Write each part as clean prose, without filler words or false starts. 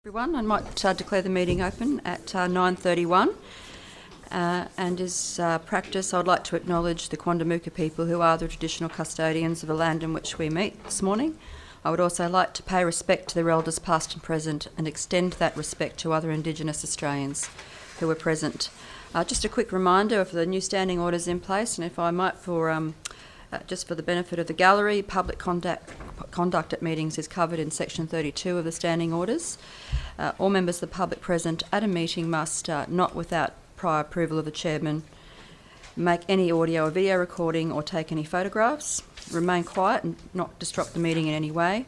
Everyone, I might declare the meeting open at 9:31 and as practice I would like to acknowledge the Quandamooka people who are the traditional custodians of the land in which we meet this morning. I would also like to pay respect to their elders past and present and extend that respect to other Indigenous Australians who are present. Just a quick reminder of the new standing orders in place, and if I might just for the benefit of the gallery, public conduct at meetings is covered in section 32 of the standing orders. All members of the public present at a meeting must, not without prior approval of the chairman, make any audio or video recording or take any photographs, remain quiet and not disrupt the meeting in any way,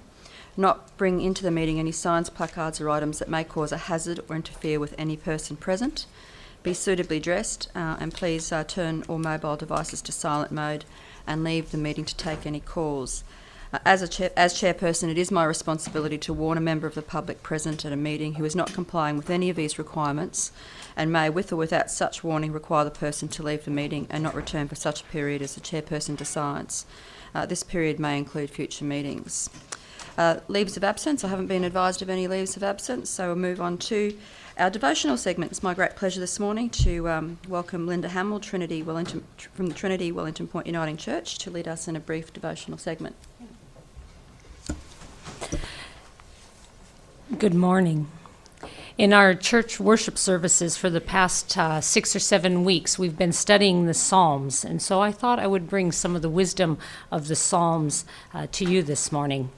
not bring into the meeting any signs, placards or items that may cause a hazard or interfere with any person present, be suitably dressed, and please turn all mobile devices to silent mode and leave the meeting to take any calls. As chairperson, it is my responsibility to warn a member of the public present at a meeting who is not complying with any of these requirements and may, with or without such warning, require the person to leave the meeting and not return for such a period as the chairperson decides. This period may include future meetings. Leaves of absence. I haven't been advised of any leaves of absence, so we'll move on to our devotional segment. It's my great pleasure this morning to welcome Linda Hamill, from the Trinity Wellington Point Uniting Church, to lead us in a brief devotional segment. Good morning. In our church worship services for the past 6 or 7 weeks, we've been studying the Psalms, and so I thought I would bring some of the wisdom of the Psalms to you this morning.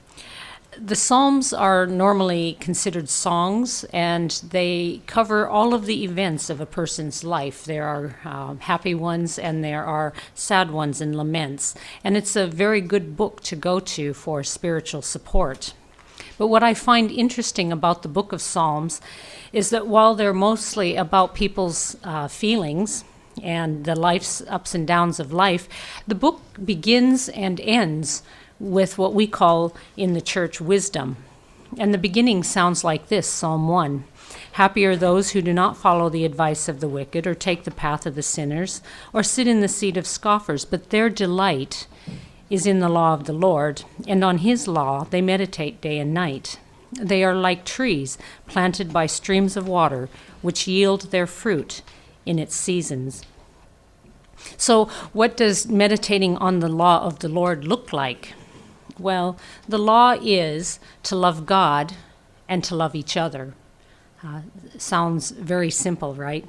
The Psalms are normally considered songs, and they cover all of the events of a person's life. There are happy ones, and there are sad ones and laments, and it's a very good book to go to for spiritual support. But what I find interesting about the book of Psalms is that while they're mostly about people's feelings and the life's ups and downs of life, the book begins and ends with what we call in the church wisdom. And the beginning sounds like this, Psalm 1. Happy are those who do not follow the advice of the wicked, or take the path of the sinners, or sit in the seat of scoffers, but their delight is in the law of the Lord, and on his law they meditate day and night. They are like trees planted by streams of water, which yield their fruit in its seasons. So what does meditating on the law of the Lord look like? Well, the law is to love God and to love each other. Sounds very simple, right?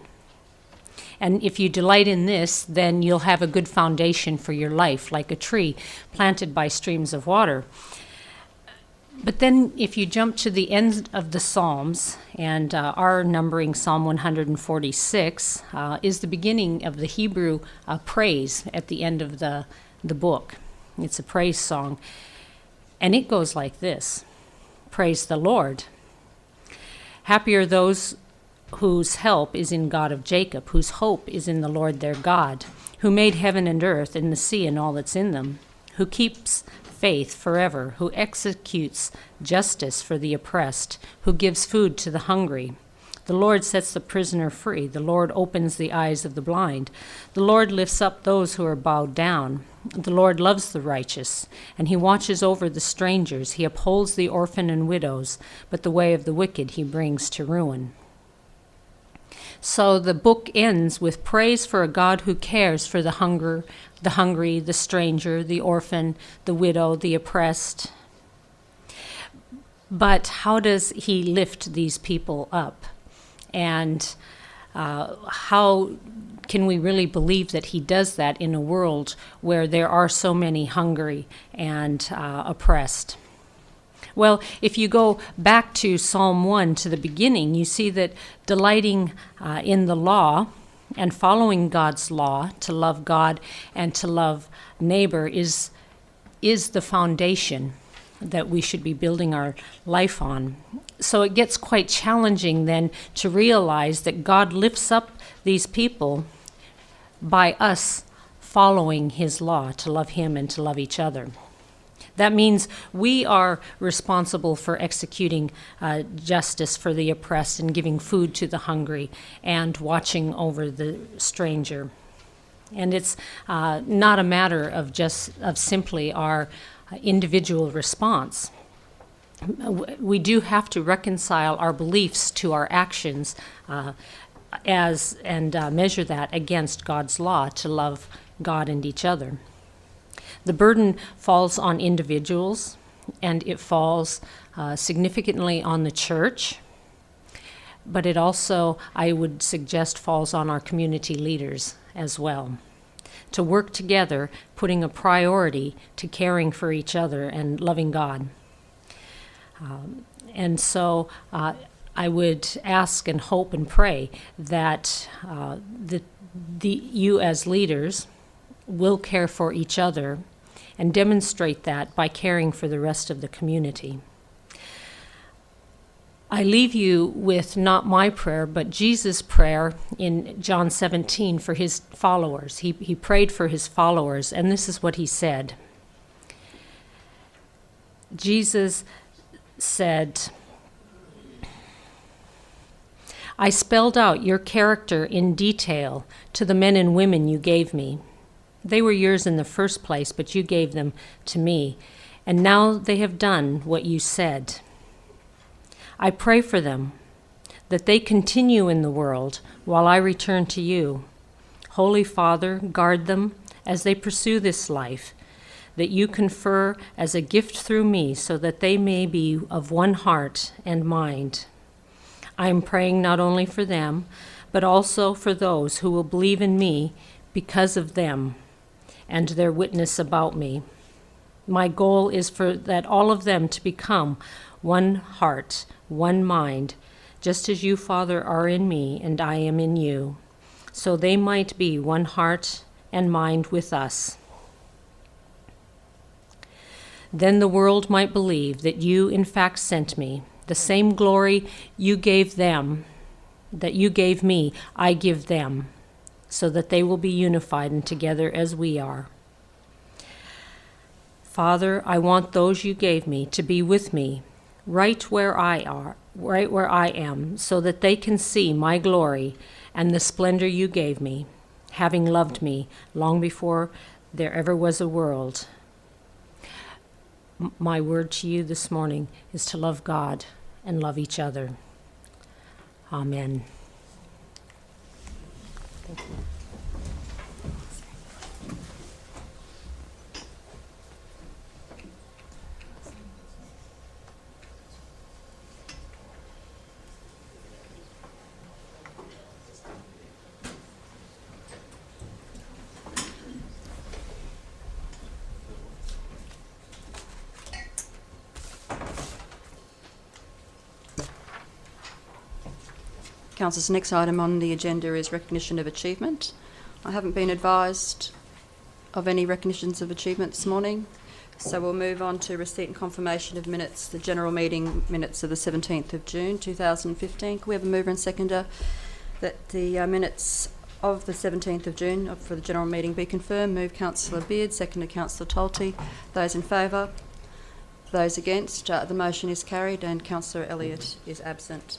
And if you delight in this, then you'll have a good foundation for your life, like a tree planted by streams of water. But then if you jump to the end of the Psalms, and our numbering Psalm 146 is the beginning of the Hebrew praise at the end of the book. It's a praise song. And it goes like this: Praise the Lord. Happy are those whose help is in God of Jacob, whose hope is in the Lord their God, who made heaven and earth and the sea and all that's in them, who keeps faith forever, who executes justice for the oppressed, who gives food to the hungry. The Lord sets the prisoner free. The Lord opens the eyes of the blind. The Lord lifts up those who are bowed down. The Lord loves the righteous, and he watches over the strangers. He upholds the orphan and widows, but the way of the wicked he brings to ruin. So the book ends with praise for a God who cares for the hungry, the stranger, the orphan, the widow, the oppressed. But how does he lift these people up? And how can we really believe that he does that in a world where there are so many hungry and oppressed? Well, if you go back to Psalm 1 to the beginning, you see that delighting in the law and following God's law, to love God and to love neighbor, is the foundation that we should be building our life on. So it gets quite challenging then to realize that God lifts up these people by us following his law, to love him and to love each other. That means we are responsible for executing justice for the oppressed and giving food to the hungry and watching over the stranger. And it's not a matter of simply our individual response. we do have to reconcile our beliefs to our actions measure that against God's law to love God and each other. The burden falls on individuals, and it falls significantly on the church, but it also, I would suggest, falls on our community leaders as well, to work together, putting a priority to caring for each other and loving God. And so I would ask and hope and pray that you as leaders will care for each other and demonstrate that by caring for the rest of the community. I leave you with not my prayer, but Jesus' prayer in John 17 for his followers. He prayed for his followers, and this is what he said. Jesus said, I spelled out your character in detail to the men and women you gave me. They were yours in the first place, but you gave them to me, and now they have done what you said. I pray for them, that they continue in the world while I return to you. Holy Father, guard them as they pursue this life, that you confer as a gift through me so that they may be of one heart and mind. I am praying not only for them, but also for those who will believe in me because of them and their witness about me. My goal is for that all of them to become one heart, one mind, just as you, Father, are in me and I am in you, so they might be one heart and mind with us. Then the world might believe that you in fact sent me. The same glory you gave them, that you gave me, I give them, so that they will be unified and together as we are. Father, I want those you gave me to be with me, right where I am, so that they can see my glory and the splendor you gave me, having loved me long before there ever was a world. My word to you this morning is to love God and love each other. Amen. Thank you. Councillors, the next item on the agenda is recognition of achievement. I haven't been advised of any recognitions of achievement this morning, so we'll move on to receipt and confirmation of minutes, the general meeting minutes of the 17th of June 2015. Can we have a mover and seconder that the minutes of the 17th of June for the general meeting be confirmed? Move Councillor Beard, seconded Councillor Tolte. Those in favour? Those against? The motion is carried and Councillor Elliott is absent.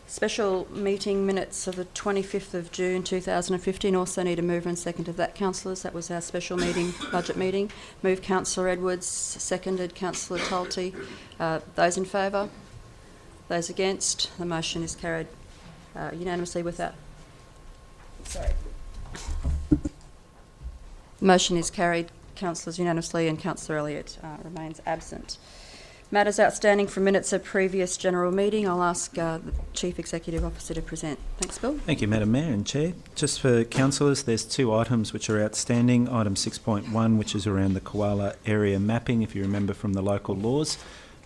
Special meeting minutes of the 25th of June 2015 also need a mover and second of that, councillors. That was our special meeting, budget meeting. Move Councillor Edwards, seconded Councillor Tolte. Those in favour? Those against? The motion is carried unanimously without... Sorry. The motion is carried, councillors, unanimously, and Councillor Elliott remains absent. Matters outstanding from minutes of previous general meeting. I'll ask the Chief Executive Officer to present. Thanks, Bill. Thank you, Madam Mayor and Chair. Just for councillors, there's two items which are outstanding. Item 6.1, which is around the koala area mapping, if you remember from the local laws.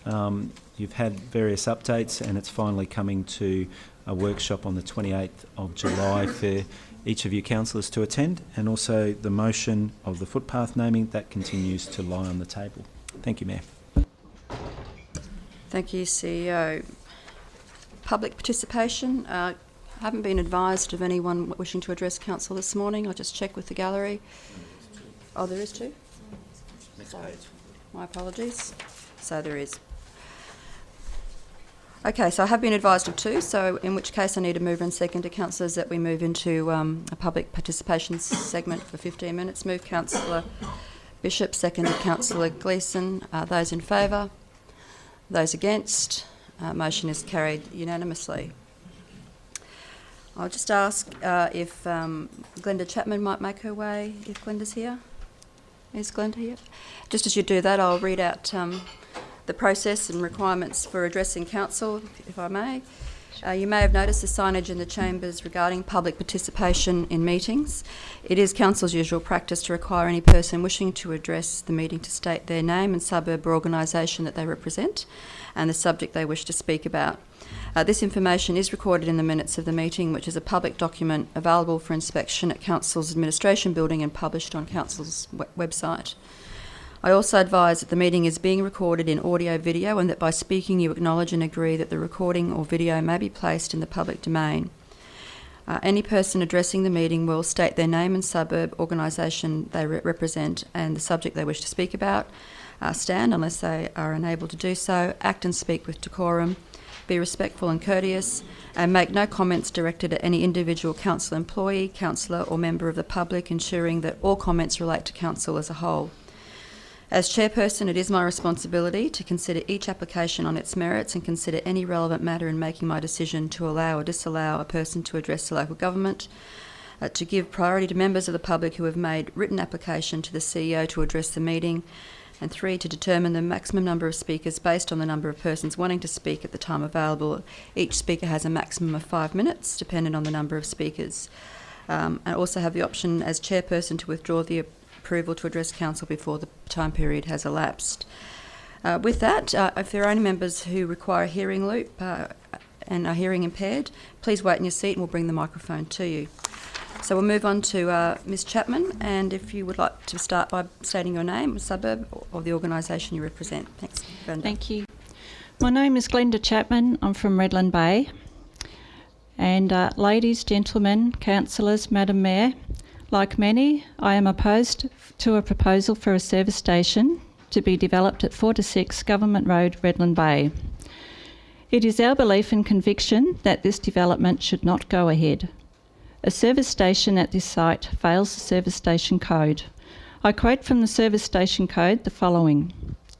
You've had various updates and it's finally coming to a workshop on the 28th of July for each of you councillors to attend, and also the motion of the footpath naming, that continues to lie on the table. Thank you, Mayor. Thank you, CEO. Public participation. I haven't been advised of anyone wishing to address council this morning. I'll just check with the gallery. Oh, there is two? Next page. My apologies. So there is. Okay, so I have been advised of two, so in which case I need a mover and second to councillors that we move into a public participation segment for 15 minutes. Move Councillor Bishop, seconded Councillor Gleeson. Those in favour? Those against? Motion is carried unanimously. I'll just ask if Glenda Chapman might make her way, if Glenda's here. Is Glenda here? Just as you do that, I'll read out the process and requirements for addressing council, if I may. You may have noticed the signage in the chambers regarding public participation in meetings. It is council's usual practice to require any person wishing to address the meeting to state their name and suburb or organisation that they represent and the subject they wish to speak about. This information is recorded in the minutes of the meeting, which is a public document available for inspection at Council's Administration Building and published on Council's website. I also advise that the meeting is being recorded in audio-video and that by speaking you acknowledge and agree that the recording or video may be placed in the public domain. Any person addressing the meeting will state their name and suburb, organisation they represent and the subject they wish to speak about, stand unless they are unable to do so, act and speak with decorum, be respectful and courteous, and make no comments directed at any individual council employee, councillor or member of the public, ensuring that all comments relate to council as a whole. As chairperson, it is my responsibility to consider each application on its merits and consider any relevant matter in making my decision to allow or disallow a person to address the local government, to give priority to members of the public who have made written application to the CEO to address the meeting, and 3, to determine the maximum number of speakers based on the number of persons wanting to speak at the time available. Each speaker has a maximum of 5 minutes, dependent on the number of speakers. I also have the option as chairperson to withdraw the approval to address council before the time period has elapsed. With that, if there are any members who require a hearing loop and are hearing impaired, please wait in your seat and we'll bring the microphone to you. So we'll move on to Ms Chapman, and if you would like to start by stating your name, suburb or the organisation you represent. Thanks, Brenda. Thank you. My name is Glenda Chapman. I'm from Redland Bay. And ladies, gentlemen, councillors, Madam Mayor, like many, I am opposed to a proposal for a service station to be developed at 4-6 Government Road, Redland Bay. It is our belief and conviction that this development should not go ahead. A service station at this site fails the service station code. I quote from the service station code the following,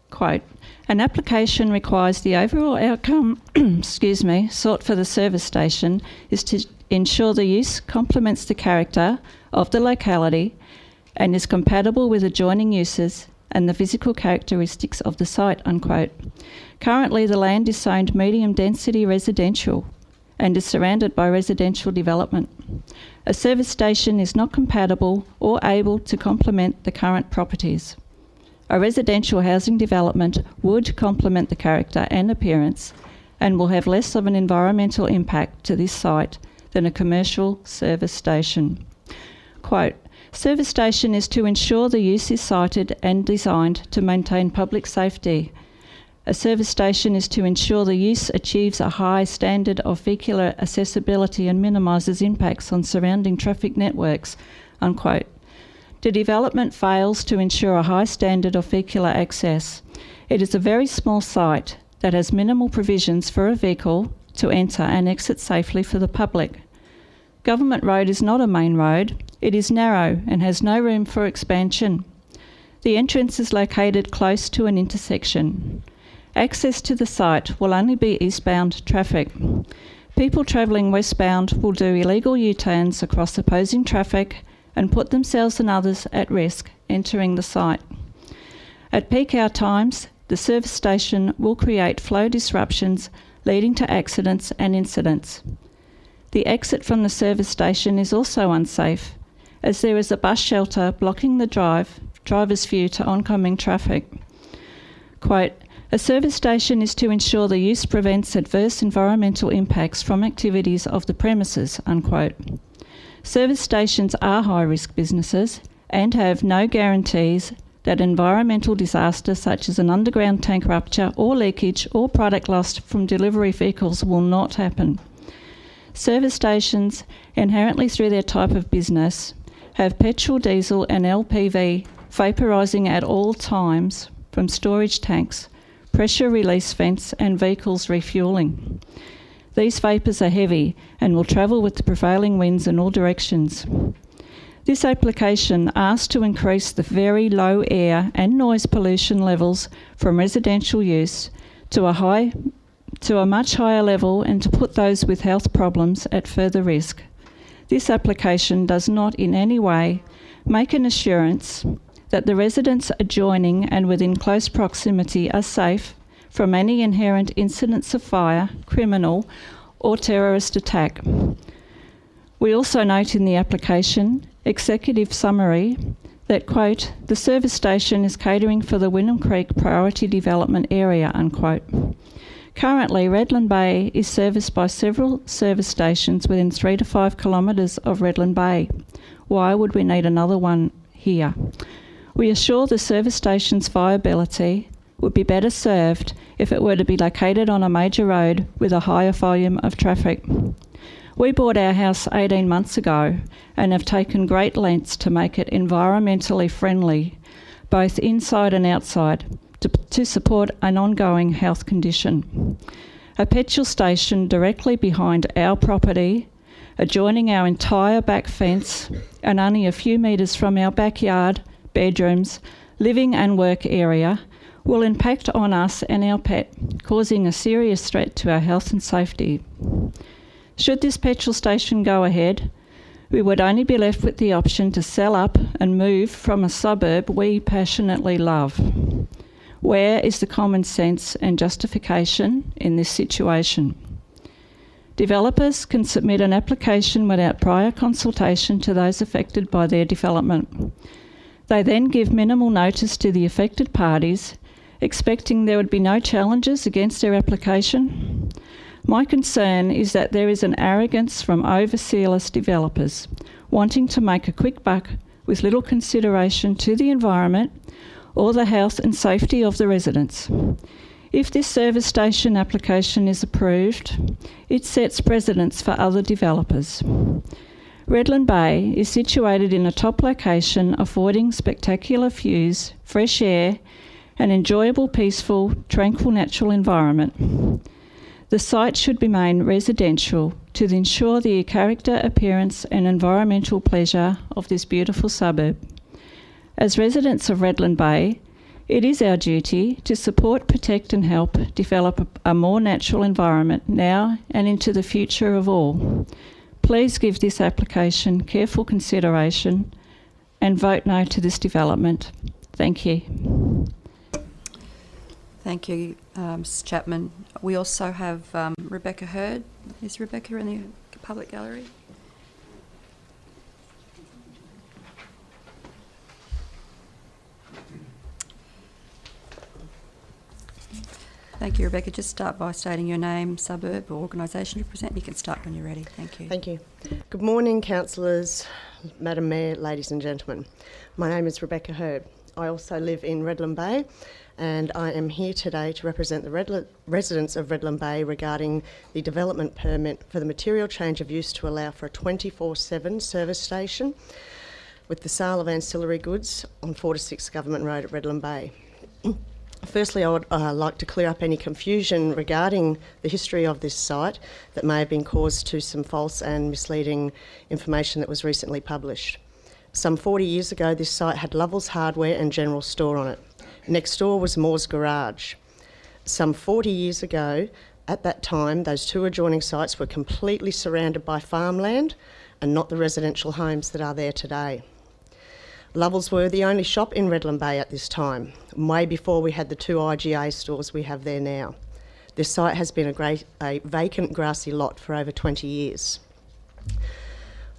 quote, "An application requires the overall outcome sought for the service station is to ensure the use complements the character of the locality and is compatible with adjoining uses and the physical characteristics of the site," unquote. Currently, the land is zoned medium density residential and is surrounded by residential development. A service station is not compatible or able to complement the current properties. A residential housing development would complement the character and appearance and will have less of an environmental impact to this site than a commercial service station. Quote, "Service station is to ensure the use is sited and designed to maintain public safety. A service station is to ensure the use achieves a high standard of vehicular accessibility and minimises impacts on surrounding traffic networks," unquote. The development fails to ensure a high standard of vehicular access. It is a very small site that has minimal provisions for a vehicle to enter and exit safely for the public. Government Road is not a main road. It is narrow and has no room for expansion. The entrance is located close to an intersection. Access to the site will only be eastbound traffic. People travelling westbound will do illegal U-turns across opposing traffic and put themselves and others at risk entering the site. At peak hour times, the service station will create flow disruptions leading to accidents and incidents. The exit from the service station is also unsafe, as there is a bus shelter blocking the driver's view to oncoming traffic. Quote, "A service station is to ensure the use prevents adverse environmental impacts from activities of the premises," unquote. Service stations are high-risk businesses and have no guarantees that environmental disaster such as an underground tank rupture or leakage or product loss from delivery vehicles will not happen. Service stations, inherently through their type of business, have petrol, diesel and LPV vaporising at all times from storage tanks, pressure release vents and vehicles refuelling. These vapours are heavy and will travel with the prevailing winds in all directions. This application asks to increase the very low air and noise pollution levels from residential use to a much higher level and to put those with health problems at further risk. This application does not in any way make an assurance that the residents adjoining and within close proximity are safe from any inherent incidents of fire, criminal or terrorist attack. We also note in the application executive summary that, quote, the service station is catering for the Wynnum Creek Priority Development Area, unquote. Currently, Redland Bay is serviced by several service stations within 3 to 5 kilometres of Redland Bay. Why would we need another one here? We assure the service station's viability would be better served if it were to be located on a major road with a higher volume of traffic. We bought our house 18 months ago and have taken great lengths to make it environmentally friendly, both inside and outside, to support an ongoing health condition. A petrol station directly behind our property, adjoining our entire back fence and only a few metres from our backyard, bedrooms, living and work area, will impact on us and our pet, causing a serious threat to our health and safety. Should this petrol station go ahead, we would only be left with the option to sell up and move from a suburb we passionately love. Where is the common sense and justification in this situation? Developers can submit an application without prior consultation to those affected by their development. They then give minimal notice to the affected parties, expecting there would be no challenges against their application. My concern is that there is an arrogance from overzealous developers wanting to make a quick buck with little consideration to the environment or the health and safety of the residents. If this service station application is approved, it sets precedents for other developers. Redland Bay is situated in a top location affording spectacular views, fresh air, an enjoyable, peaceful, tranquil natural environment. The site should remain residential to ensure the character, appearance and environmental pleasure of this beautiful suburb. As residents of Redland Bay, it is our duty to support, protect and help develop a more natural environment now and into the future of all. Please give this application careful consideration and vote no to this development. Thank you. Thank you, Ms Chapman. We also have Rebecca Hurd. Is Rebecca in the public gallery? Thank you, Rebecca. Just start by stating your name, suburb or organisation you represent. You can start when you're ready. Thank you. Thank you. Good morning, councillors, Madam Mayor, ladies and gentlemen. My name is Rebecca Hurd. I also live in Redland Bay, and I am here today to represent the residents of Redland Bay regarding the development permit for the material change of use to allow for a 24/7 service station with the sale of ancillary goods on 4 to 6 Government Road at Redland Bay. Firstly, I would like to clear up any confusion regarding the history of this site that may have been caused to some false and misleading information that was recently published. Some 40 years ago, this site had Lovell's Hardware and General Store on it. Next door was Moore's Garage. Some 40 years ago, at that time, those two adjoining sites were completely surrounded by farmland and not the residential homes that are there today. Lovell's were the only shop in Redland Bay at this time, way before we had the two IGA stores we have there now. This site has been a vacant grassy lot for over 20 years.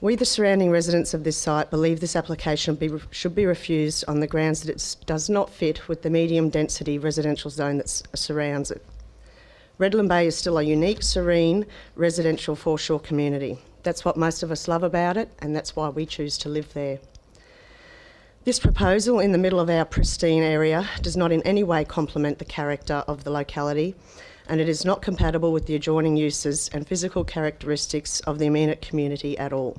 We, the surrounding residents of this site, believe this application should be refused on the grounds that it does not fit with the medium density residential zone that surrounds it. Redland Bay is still a unique, serene, residential foreshore community. That's what most of us love about it, and that's why we choose to live there. This proposal in the middle of our pristine area does not in any way complement the character of the locality, and it is not compatible with the adjoining uses and physical characteristics of the immediate community at all.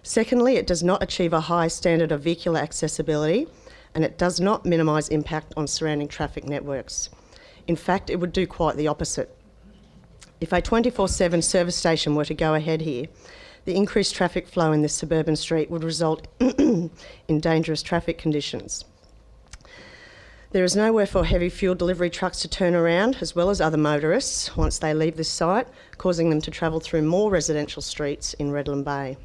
Secondly, it does not achieve a high standard of vehicular accessibility, and it does not minimise impact on surrounding traffic networks. In fact, it would do quite the opposite. If a 24/7 service station were to go ahead here, the increased traffic flow in this suburban street would result in dangerous traffic conditions. There is nowhere for heavy fuel delivery trucks to turn around, as well as other motorists, once they leave this site, causing them to travel through more residential streets in Redland Bay.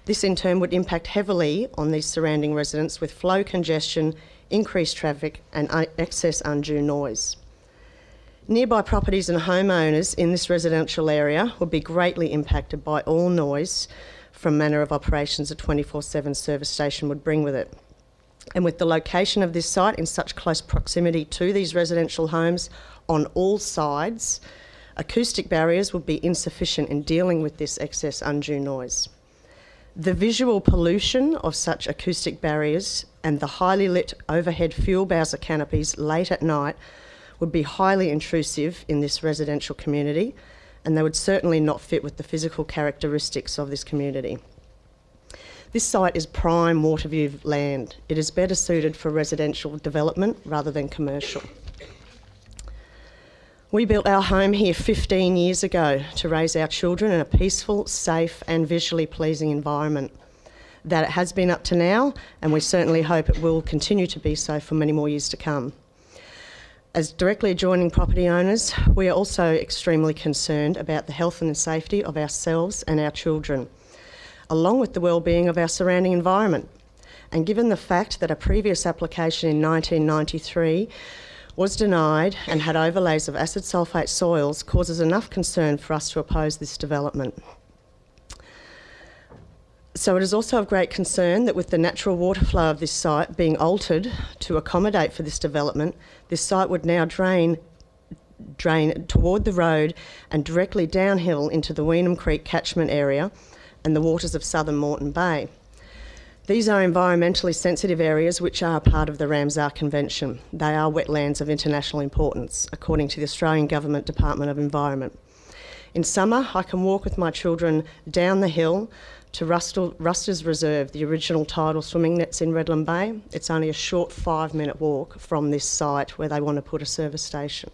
This in turn would impact heavily on these surrounding residents with flow congestion, increased traffic and excess undue noise. Nearby properties and homeowners in this residential area would be greatly impacted by all noise from manner of operations a 24/7 service station would bring with it. And with the location of this site in such close proximity to these residential homes on all sides, acoustic barriers would be insufficient in dealing with this excess undue noise. The visual pollution of such acoustic barriers and the highly lit overhead fuel bowser canopies late at night would be highly intrusive in this residential community, and they would certainly not fit with the physical characteristics of this community. This site is prime Waterview land. It is better suited for residential development rather than commercial. We built our home here 15 years ago to raise our children in a peaceful, safe and visually pleasing environment. That it has been up to now, and we certainly hope it will continue to be so for many more years to come. As directly adjoining property owners, we are also extremely concerned about the health and safety of ourselves and our children, along with the well-being of our surrounding environment. And given the fact that a previous application in 1993 was denied and had overlays of acid sulphate soils, causes enough concern for us to oppose this development. So it is also of great concern that with the natural water flow of this site being altered to accommodate for this development, this site would now drain toward the road and directly downhill into the Weenham Creek catchment area and the waters of southern Moreton Bay. These are environmentally sensitive areas which are part of the Ramsar Convention. They are wetlands of international importance, according to the Australian Government Department of Environment. In summer, I can walk with my children down the hill to Ruster's Reserve, the original tidal swimming nets in Redland Bay. It's only a short 5-minute walk from this site where they want to put a service station.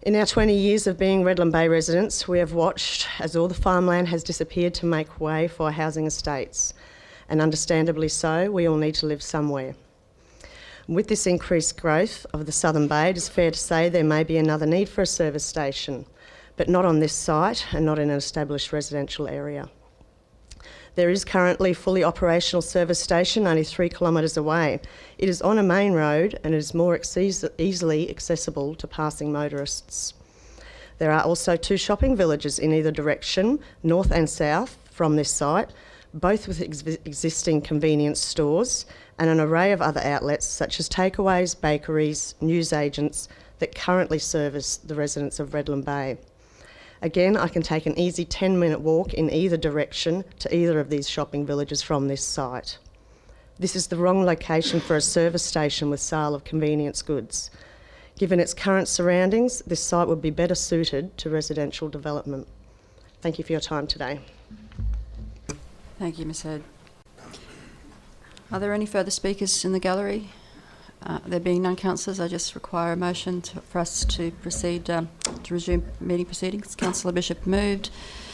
In our 20 years of being Redland Bay residents, we have watched as all the farmland has disappeared to make way for housing estates. And understandably so, we all need to live somewhere. With this increased growth of the Southern Bay, it is fair to say there may be another need for a service station, but not on this site and not in an established residential area. There is currently a fully operational service station only 3 kilometres away. It is on a main road and it is more easily accessible to passing motorists. There are also 2 shopping villages in either direction, north and south, from this site, both with existing convenience stores and an array of other outlets such as takeaways, bakeries, newsagents that currently service the residents of Redland Bay. Again, I can take an easy 10-minute walk in either direction to either of these shopping villages from this site. This is the wrong location for a service station with sale of convenience goods. Given its current surroundings, this site would be better suited to residential development. Thank you for your time today. Thank you, Ms Heard. Are there any further speakers in the gallery? There being none, councillors, I just require a motion for us to proceed to resume meeting proceedings. Councillor Bishop moved,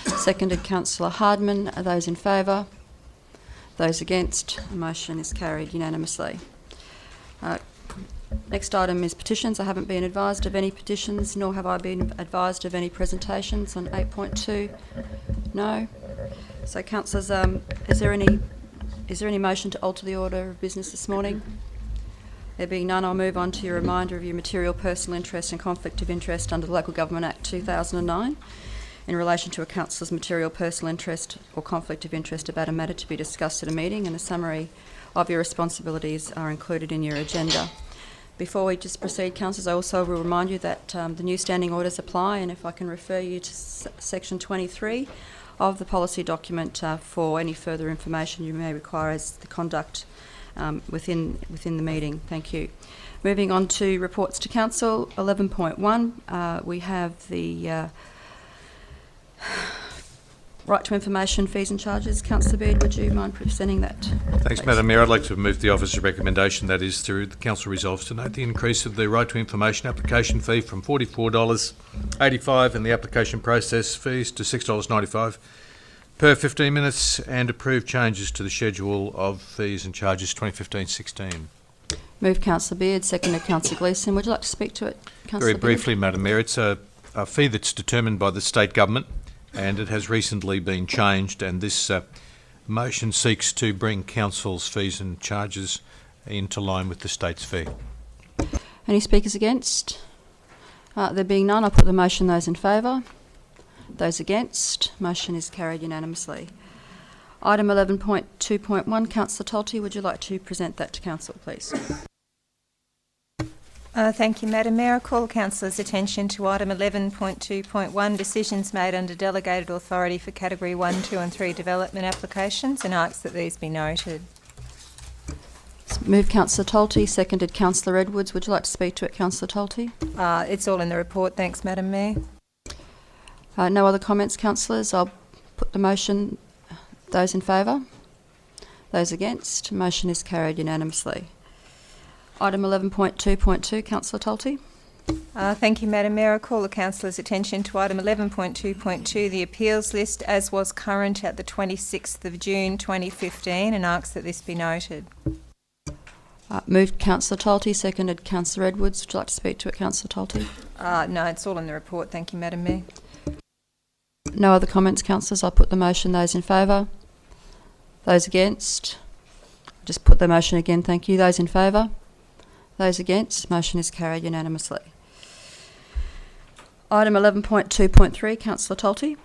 seconded Councillor Hardman. Are those in favour? Those against? The motion is carried unanimously. Next item is petitions. I haven't been advised of any petitions, nor have I been advised of any presentations on 8.2. No. So, councillors, is there any motion to alter the order of business this morning? There being none, I'll move on to your reminder of your material personal interest and conflict of interest under the Local Government Act 2009 in relation to a councillor's material personal interest or conflict of interest about a matter to be discussed at a meeting, and a summary of your responsibilities are included in your agenda. Before we just proceed, councillors, I also will remind you that the new standing orders apply, and if I can refer you to section 23 of the policy document for any further information you may require as the conduct within the meeting. Thank you. Moving on to reports to council. 11.1, we have the right to information, fees and charges. Councillor Beard, would you mind presenting that? Thanks, please? Madam Mayor. I'd like to move the officer's recommendation, that is, through the council resolves to note the increase of the right to information application fee from $44.85 and the application process fees to $6.95 per 15 minutes, and approve changes to the schedule of fees and charges 2015-16. Moved Councillor Beard, seconded Councillor Gleeson. Would you like to speak to it, Councillor Very Beard? briefly, Madam Mayor, it's a fee that's determined by the state government, and it has recently been changed, and this motion seeks to bring council's fees and charges into line with the state's fee. Any speakers against? There being none, I'll put the motion. Those in favour? Those against? Motion is carried unanimously. Item 11.2.1, Councillor Tolty, would you like to present that to Council, please? Thank you, Madam Mayor. I call Councillors' attention to item 11.2.1, decisions made under delegated authority for Category 1, 2 and 3 development applications, and ask that these be noted. Moved Councillor Tolty, seconded Councillor Edwards. Would you like to speak to it, Councillor Tolty? It's all in the report. Thanks, Madam Mayor. No other comments, councillors? I'll put the motion. Those in favour? Those against? Motion is carried unanimously. Item 11.2.2, Councillor Tolty. Thank you, Madam Mayor. I call the Councillors' attention to item 11.2.2, the appeals list as was current at the 26th of June 2015, and ask that this be noted. Moved Councillor Tolty, seconded Councillor Edwards. Would you like to speak to it, Councillor Tolty? No, it's all in the report. Thank you, Madam Mayor. No other comments, councillors? I'll put the motion. Those in favour? Those against? Just put the motion again, thank you. Those in favour? Those against? Motion is carried unanimously. Item 11.2.3, Councillor Tolty.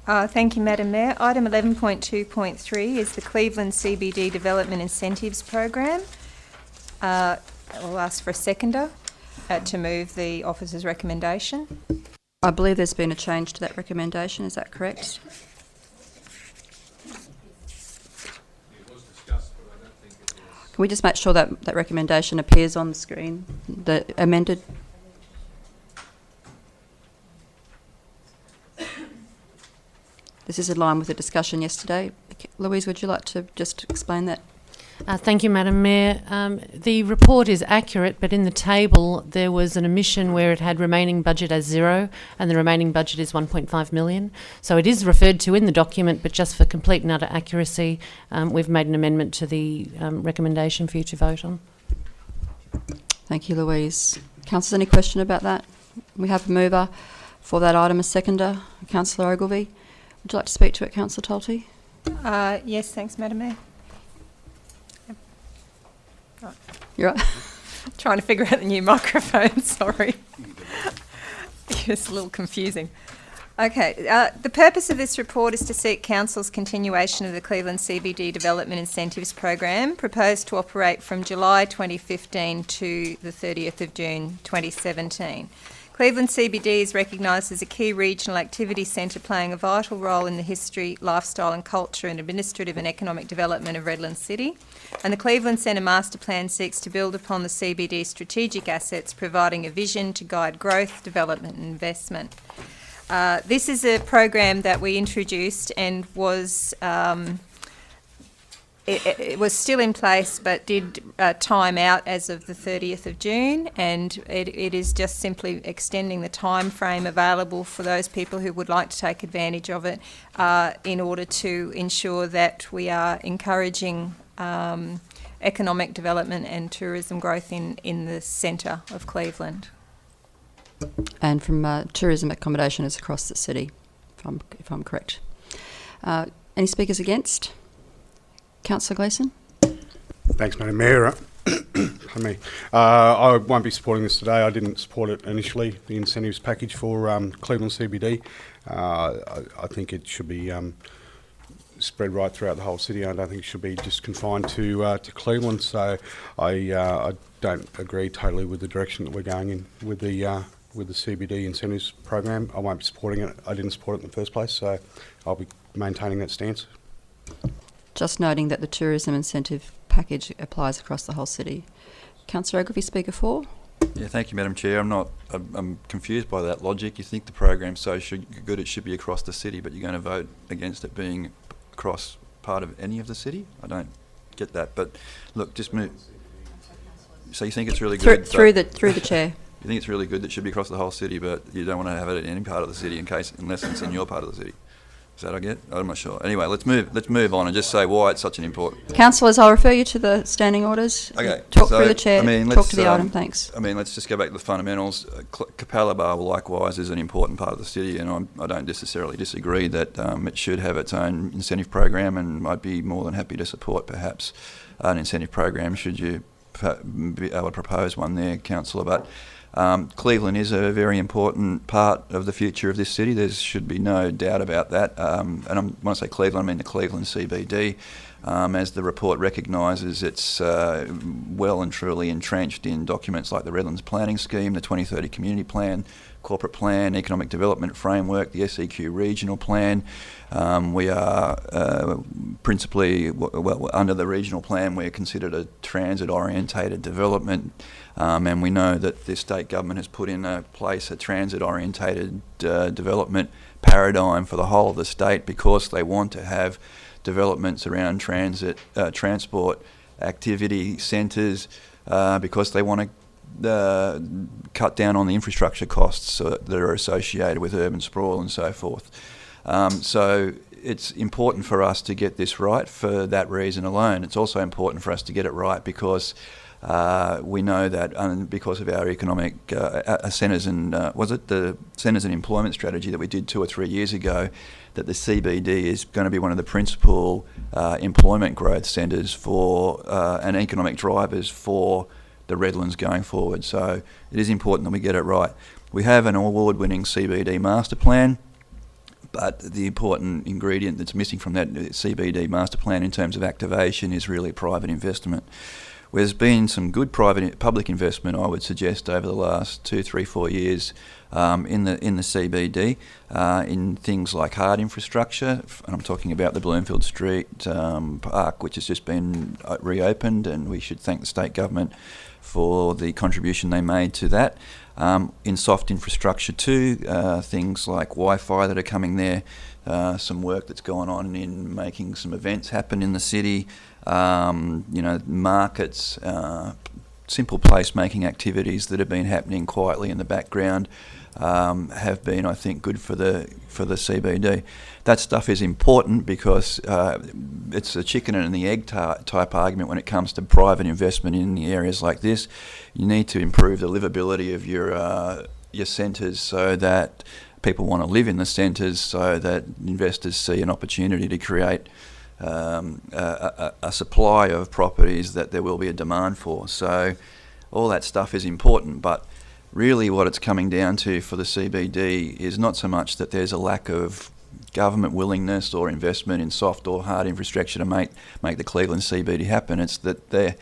Thank you, Madam Mayor. Item 11.2.3 is the Cleveland CBD Development Incentives Program. I'll ask for a seconder to move the officer's recommendation. I believe there's been a change to that recommendation. Is that correct? Can we just make sure that that recommendation appears on the screen, the amended? This is in line with the discussion yesterday. Louise, would you like to just explain that? Thank you, Madam Mayor. The report is accurate, but in the table there was an omission where it had remaining budget as 0, and the remaining budget is 1.5 million. So it is referred to in the document, but just for complete and utter accuracy, we've made an amendment to the recommendation for you to vote on. Thank you, Louise. Councillors, any question about that? We have a mover for that item, a seconder, Councillor Ogilvie. Would you like to speak to it, Councillor Tolty? Yes, thanks, Madam Mayor. You're right. Trying to figure out the new microphone, sorry. It's a little confusing. Okay, the purpose of this report is to seek Council's continuation of the Cleveland CBD Development Incentives Program, proposed to operate from July 2015 to the 30th of June 2017. Cleveland CBD is recognised as a key regional activity centre playing a vital role in the history, lifestyle and culture and administrative and economic development of Redland City. And the Cleveland Centre Master Plan seeks to build upon the CBD strategic assets, providing a vision to guide growth, development and investment. This is a program that we introduced and was it was still in place but did time out as of the 30th of June, and it is just simply extending the time frame available for those people who would like to take advantage of it in order to ensure that we are encouraging economic development and tourism growth in the centre of Cleveland. And from tourism accommodation is across the city, if I'm correct. Any speakers against? Councillor Gleeson. Thanks, Madam Mayor. Pardon me. I won't be supporting this today. I didn't support it initially, the incentives package for Cleveland CBD. I think it should be spread right throughout the whole city. I don't think it should be just confined to Cleveland. So I don't agree totally with the direction that we're going in with the CBD incentives program. I won't be supporting it. I didn't support it in the first place, so I'll be maintaining that stance. Just noting that the tourism incentive package applies across the whole city. Councillor Ogilvie, speaker 4. Yeah, thank you, Madam Chair. I'm confused by that logic. You think the program's so good it should be across the city, but you're going to vote against it being across part of any of the city? I don't get that. But look, just move. So you think it's really good through the chair. You think it's really good that it should be across the whole city, but you don't want to have it in any part of the city unless it's in your part of the city. Is that I get? I'm not sure. Anyway, let's move on and just say why it's such an important. Councillors, I'll refer you to the standing orders. Okay. Talk so, through the chair. Talk let's, to the item. Thanks. Let's just go back to the fundamentals. Capella Bar, likewise, is an important part of the city, and I don't necessarily disagree that it should have its own incentive program, and I'd be more than happy to support perhaps an incentive program should you be able to propose one there, Councillor. But Cleveland is a very important part of the future of this city. There should be no doubt about that. And when I say Cleveland, I mean the Cleveland CBD. As the report recognises, it's well and truly entrenched in documents like the Redlands Planning Scheme, the 2030 Community Plan, Corporate Plan, Economic Development Framework, the SEQ Regional Plan. We are principally, under the Regional Plan, we're considered a transit-orientated development. And we know that the state government has put in place a transit-orientated development paradigm for the whole of the state because they want to have developments around transport activity centres, because they want to cut down on the infrastructure costs that are associated with urban sprawl and so forth. So it's important for us to get this right for that reason alone. It's also important for us to get it right because we know that because of our economic centres and the centres and employment strategy that we did 2 or 3 years ago, that the CBD is going to be one of the principal employment growth centres for and economic drivers for the Redlands going forward. So it is important that we get it right. We have an award-winning CBD master plan, but the important ingredient that's missing from that CBD master plan in terms of activation is really private investment. There's been some good public investment, I would suggest, over the last 2, 3, 4 years in the CBD in things like hard infrastructure, and I'm talking about the Bloomfield Street Park, which has just been reopened, and we should thank the state government for the contribution they made to that. In soft infrastructure too, things like Wi-Fi that are coming there, some work that's gone on in making some events happen in the city, markets, simple placemaking activities that have been happening quietly in the background have been, I think, good for the CBD. That stuff is important because it's a chicken and the egg type argument when it comes to private investment in the areas like this. You need to improve the livability of your centres so that people want to live in the centres, so that investors see an opportunity to create a supply of properties that there will be a demand for. So all that stuff is important, but really what it's coming down to for the CBD is not so much that there's a lack of government willingness or investment in soft or hard infrastructure to make the Cleveland CBD happen. It's that their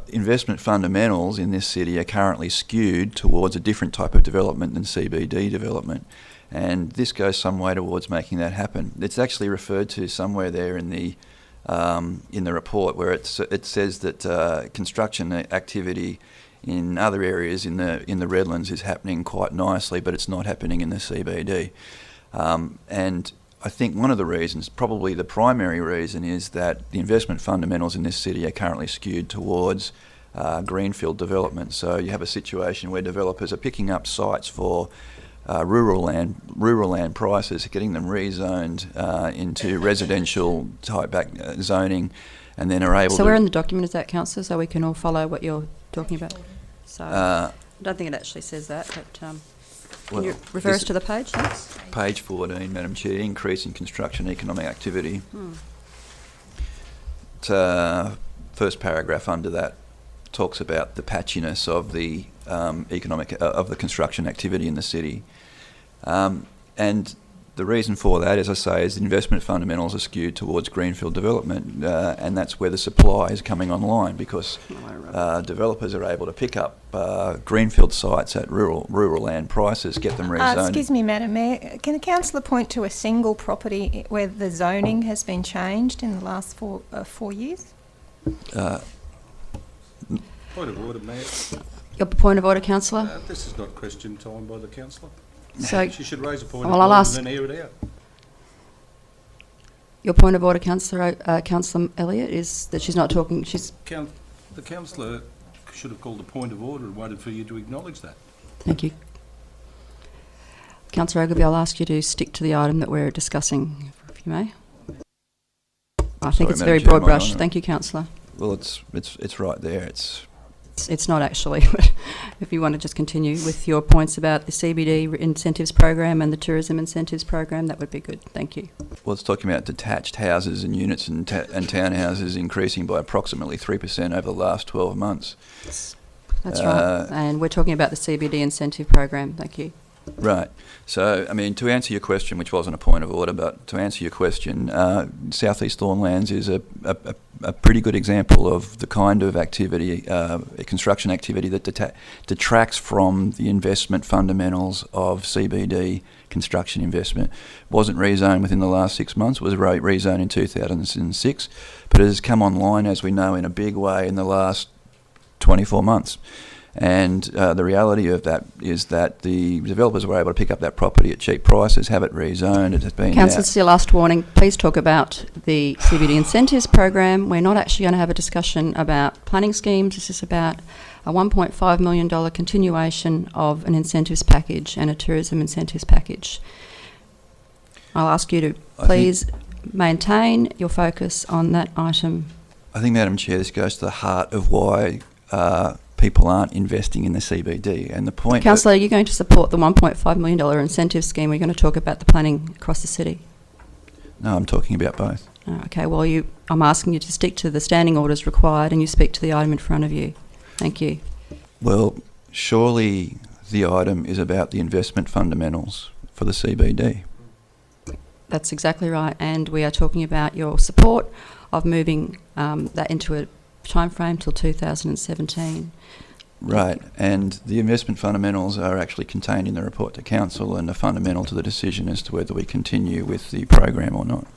investment fundamentals in this city are currently skewed towards a different type of development than CBD development. And this goes some way towards making that happen. It's actually referred to somewhere there in the report where it says that construction activity in other areas in the Redlands is happening quite nicely, but it's not happening in the CBD. And I think one of the reasons, probably the primary reason, is that the investment fundamentals in this city are currently skewed towards greenfield development. So you have a situation where developers are picking up sites for rural land prices, getting them rezoned into residential type zoning, and then are able to... So where in the document is that, Councillor, so we can all follow what you're talking about? So I don't think it actually says that, but can you refer us to the page? Thanks. Page 14, Madam Chair, increase in construction economic activity. First paragraph under that talks about the patchiness of the of the construction activity in the city. And the reason for that, as I say, is investment fundamentals are skewed towards greenfield development, and that's where the supply is coming online because developers are able to pick up greenfield sites at rural land prices, get them rezoned. Excuse me, Madam Mayor, can the councillor point to a single property where the zoning has been changed in the last 4 years? Point of order, Mayor. Your point of order, Councillor? This is not question time by the councillor. So, she should raise a point well, of I'll order ask and then air it out. Your point of order, Councillor Elliott, is that she's not talking. The councillor should have called a point of order and waited for you to acknowledge that. Thank you. Councillor Ogilvie, I'll ask you to stick to the item that we're discussing, if you may. I think it's Madam very Chair, broad my brush. honour. Thank you, Councillor. Well, it's right there. It's not actually, but if you want to just continue with your points about the CBD incentives program and the tourism incentives program, that would be good. Thank you. Well, it's talking about detached houses and units and townhouses increasing by approximately 3% over the last 12 months. That's right. And we're talking about the CBD incentive program. Thank you. Right. So, I mean, to answer your question, which wasn't a point of order, but to answer your question, South East Thornlands is a pretty good example of the kind of activity, construction activity that detracts from the investment fundamentals of CBD construction investment. Wasn't rezoned within the last 6 months, was rezoned in 2006, but it has come online, as we know, in a big way in the last 24 months. And the reality of that is that the developers were able to pick up that property at cheap prices, have it rezoned. It has been Councillor, it's your last warning. Please talk about the CBD incentives program. We're not actually going to have a discussion about planning schemes. This is about a $1.5 million continuation of an incentives package and a tourism incentives package. I'll ask you to please maintain your focus on that item. I think, Madam Chair, this goes to the heart of why people aren't investing in the CBD. And the point... Councillor, are you going to support the $1.5 million incentive scheme? We're going to talk about the planning across the city. No, I'm talking about both. Oh, okay, well, I'm asking you to stick to the standing orders required and you speak to the item in front of you. Thank you. Well, surely the item is about the investment fundamentals for the CBD. That's exactly right, and we are talking about your support of moving that into a time frame till 2017. Right, and the investment fundamentals are actually contained in the report to Council and are fundamental to the decision as to whether we continue with the program or not.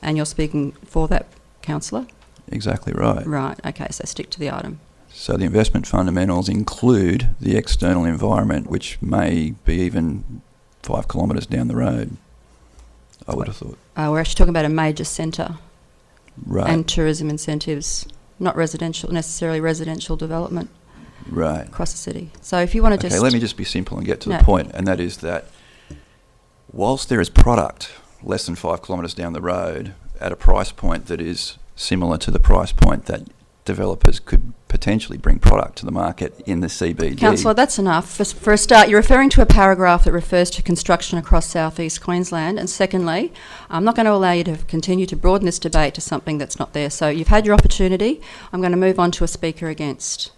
And you're speaking for that, Councillor? Exactly right. Right, okay, so stick to the item. So the investment fundamentals include the external environment, which may be even 5 kilometres down the road, I would have thought. We're actually talking about a major centre. Right. And tourism incentives, not necessarily residential development. Right. Across the city. So if you want to Okay, just... let me just be simple and get to the point, and that is that whilst there is product less than 5 kilometres down the road at a price point that is similar to the price point that developers could potentially bring product to the market in the CBD. Councillor, that's enough. For a start, you're referring to a paragraph that refers to construction across southeast Queensland, and secondly, I'm not going to allow you to continue to broaden this debate to something that's not there. So you've had your opportunity. I'm going to move on to a speaker against.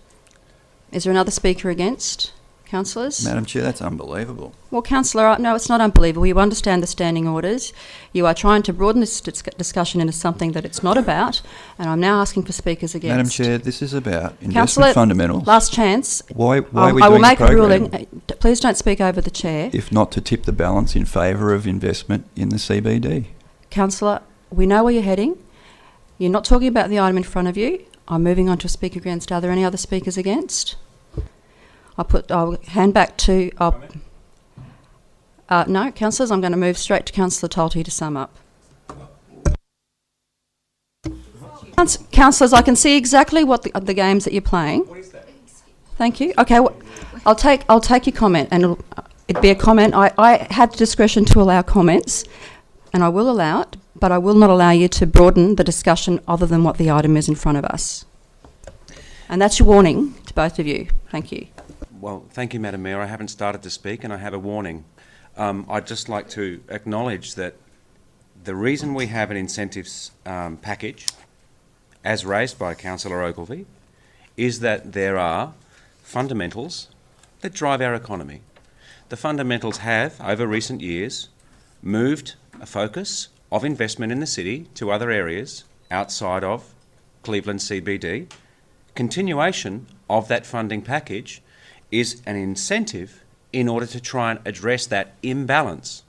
Is there another speaker against? Councillors? Madam Chair, that's unbelievable. Well, Councillor, no, it's not unbelievable. You understand the standing orders. You are trying to broaden this discussion into something that it's not about, and I'm now asking for speakers against. Madam Chair, this is about investment Councillor, fundamentals. last chance. Why are we I will doing make the a program? ruling. Please don't speak over the chair. If not to tip the balance in favour of investment in the CBD. Councillor, we know where you're heading. You're not talking about the item in front of you. I'm moving on to a speaker against. Are there any other speakers against? I'll hand back to... no, councillors, I'm going to move straight to Councillor Tolty to sum up. Councillors, I can see exactly what the games that you're playing. What is that? Thank you. Okay, well, I'll take your comment, and it'd be a comment. I had discretion to allow comments, and I will allow it, but I will not allow you to broaden the discussion other than what the item is in front of us. And that's your warning to both of you. Thank you. Well, thank you, Madam Mayor. I haven't started to speak and I have a warning. I'd just like to acknowledge that the reason we have an incentives package, as raised by Councillor Ogilvie, is that there are fundamentals that drive our economy. The fundamentals have, over recent years, moved a focus of investment in the city to other areas outside of Cleveland CBD. Continuation of that funding package is an incentive in order to try and address that imbalance.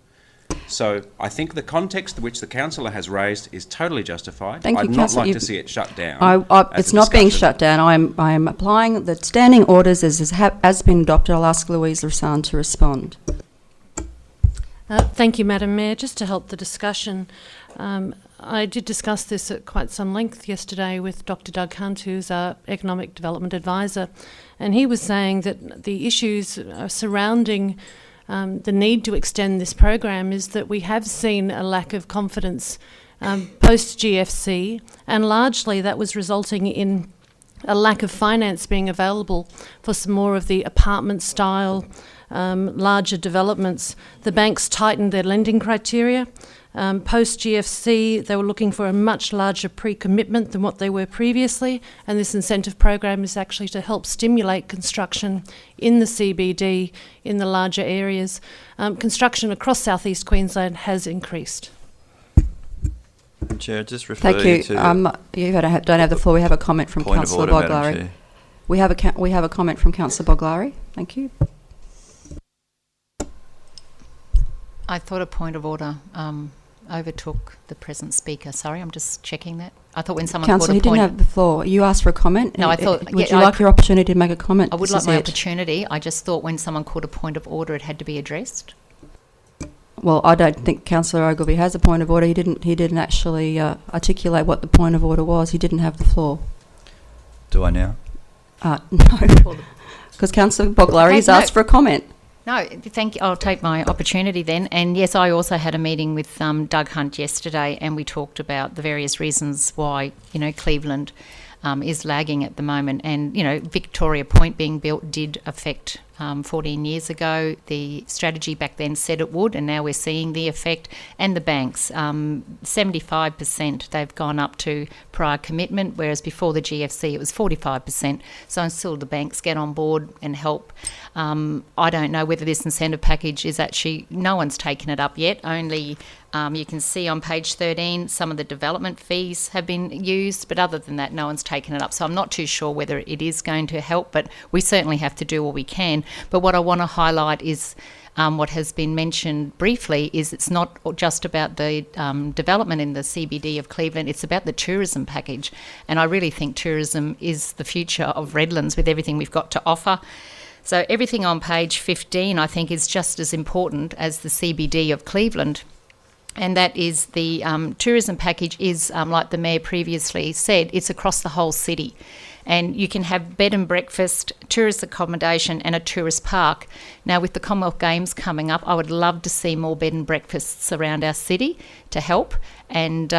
So I think the context which the councillor has raised is totally justified. Thank you, I'd not Councillor. like to see it shut down. It's not being shut down. I am applying the standing orders as been adopted. I'll ask Louise Lassan to respond. Thank you, Madam Mayor. Just to help the discussion, I did discuss this at quite some length yesterday with Dr. Doug Hunt, who's our Economic Development Advisor, and he was saying that the issues surrounding the need to extend this program is that we have seen a lack of confidence post-GFC, and largely that was resulting in a lack of finance being available for some more of the apartment-style, larger developments. The banks tightened their lending criteria. Post-GFC, they were looking for a much larger pre-commitment than what they were previously, and this incentive program is actually to help stimulate construction in the CBD, in the larger areas. Construction across southeast Queensland has increased. Chair, just refer Thank you. you to You don't have the floor. We have a comment from point of Councillor order, Madam Boglari. Chair. We have a comment from Councillor Boglari. Thank you. I thought a point of order overtook the present speaker. Sorry, I'm just checking that. I thought when someone Councillor, called a you point... didn't have the floor. You asked for a comment. No, I thought... Would you like your opportunity to make a comment? I would This like is my it. opportunity. I just thought when someone called a point of order, it had to be addressed. Well, I don't think Councillor Ogilvie has a point of order. He didn't actually articulate what the point of order was. He didn't have the floor. Do I now? No, because Councillor Boglari has asked for a comment. No, thank you. I'll take my opportunity then. And yes, I also had a meeting with Doug Hunt yesterday, and we talked about the various reasons why, Cleveland is lagging at the moment. And, Victoria Point being built did affect 14 years ago. The strategy back then said it would, and now we're seeing the effect. And the banks, 75% they've gone up to prior commitment, whereas before the GFC it was 45%. So until the banks get on board and help, I don't know whether this incentive package is actually, no one's taken it up yet. Only you can see on page 13 some of the development fees have been used, but other than that no one's taken it up. So I'm not too sure whether it is going to help, but we certainly have to do what we can. But what I want to highlight is what has been mentioned briefly is it's not just about the development in the CBD of Cleveland, it's about the tourism package. And I really think tourism is the future of Redlands with everything we've got to offer. So everything on page 15 I think is just as important as the CBD of Cleveland. And that is the tourism package is, like the Mayor previously said, it's across the whole city. And you can have bed and breakfast, tourist accommodation and a tourist park. Now with the Commonwealth Games coming up, I would love to see more bed and breakfasts around our city to help. And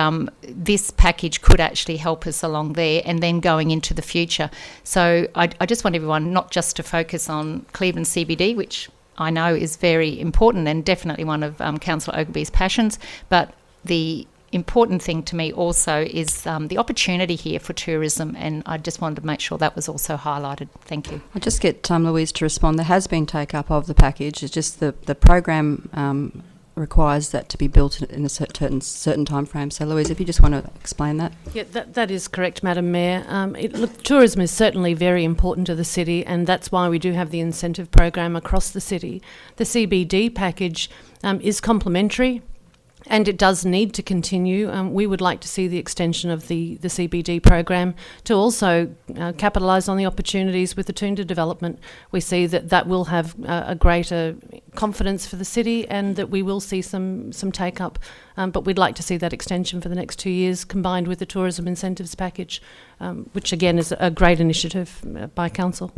this package could actually help us along there and then going into the future. So I just want everyone not just to focus on Cleveland CBD, which I know is very important and definitely one of Councillor Ogilvie's passions, but the important thing to me also is the opportunity here for tourism, and I just wanted to make sure that was also highlighted. Thank you. I'll just get Louise to respond. There has been take-up of the package. It's just the program requires that to be built in a certain time frame. So, Louise, if you just want to explain that. Yeah, that is correct, Madam Mayor. Look, tourism is certainly very important to the city, and that's why we do have the incentive program across the city. The CBD package is complementary, and it does need to continue. We would like to see the extension of the CBD program to also capitalise on the opportunities with the Toondah development. We see that will have a greater confidence for the city, and that we will see some take-up. But we'd like to see that extension for the next 2 years combined with the tourism incentives package, which again is a great initiative by Council.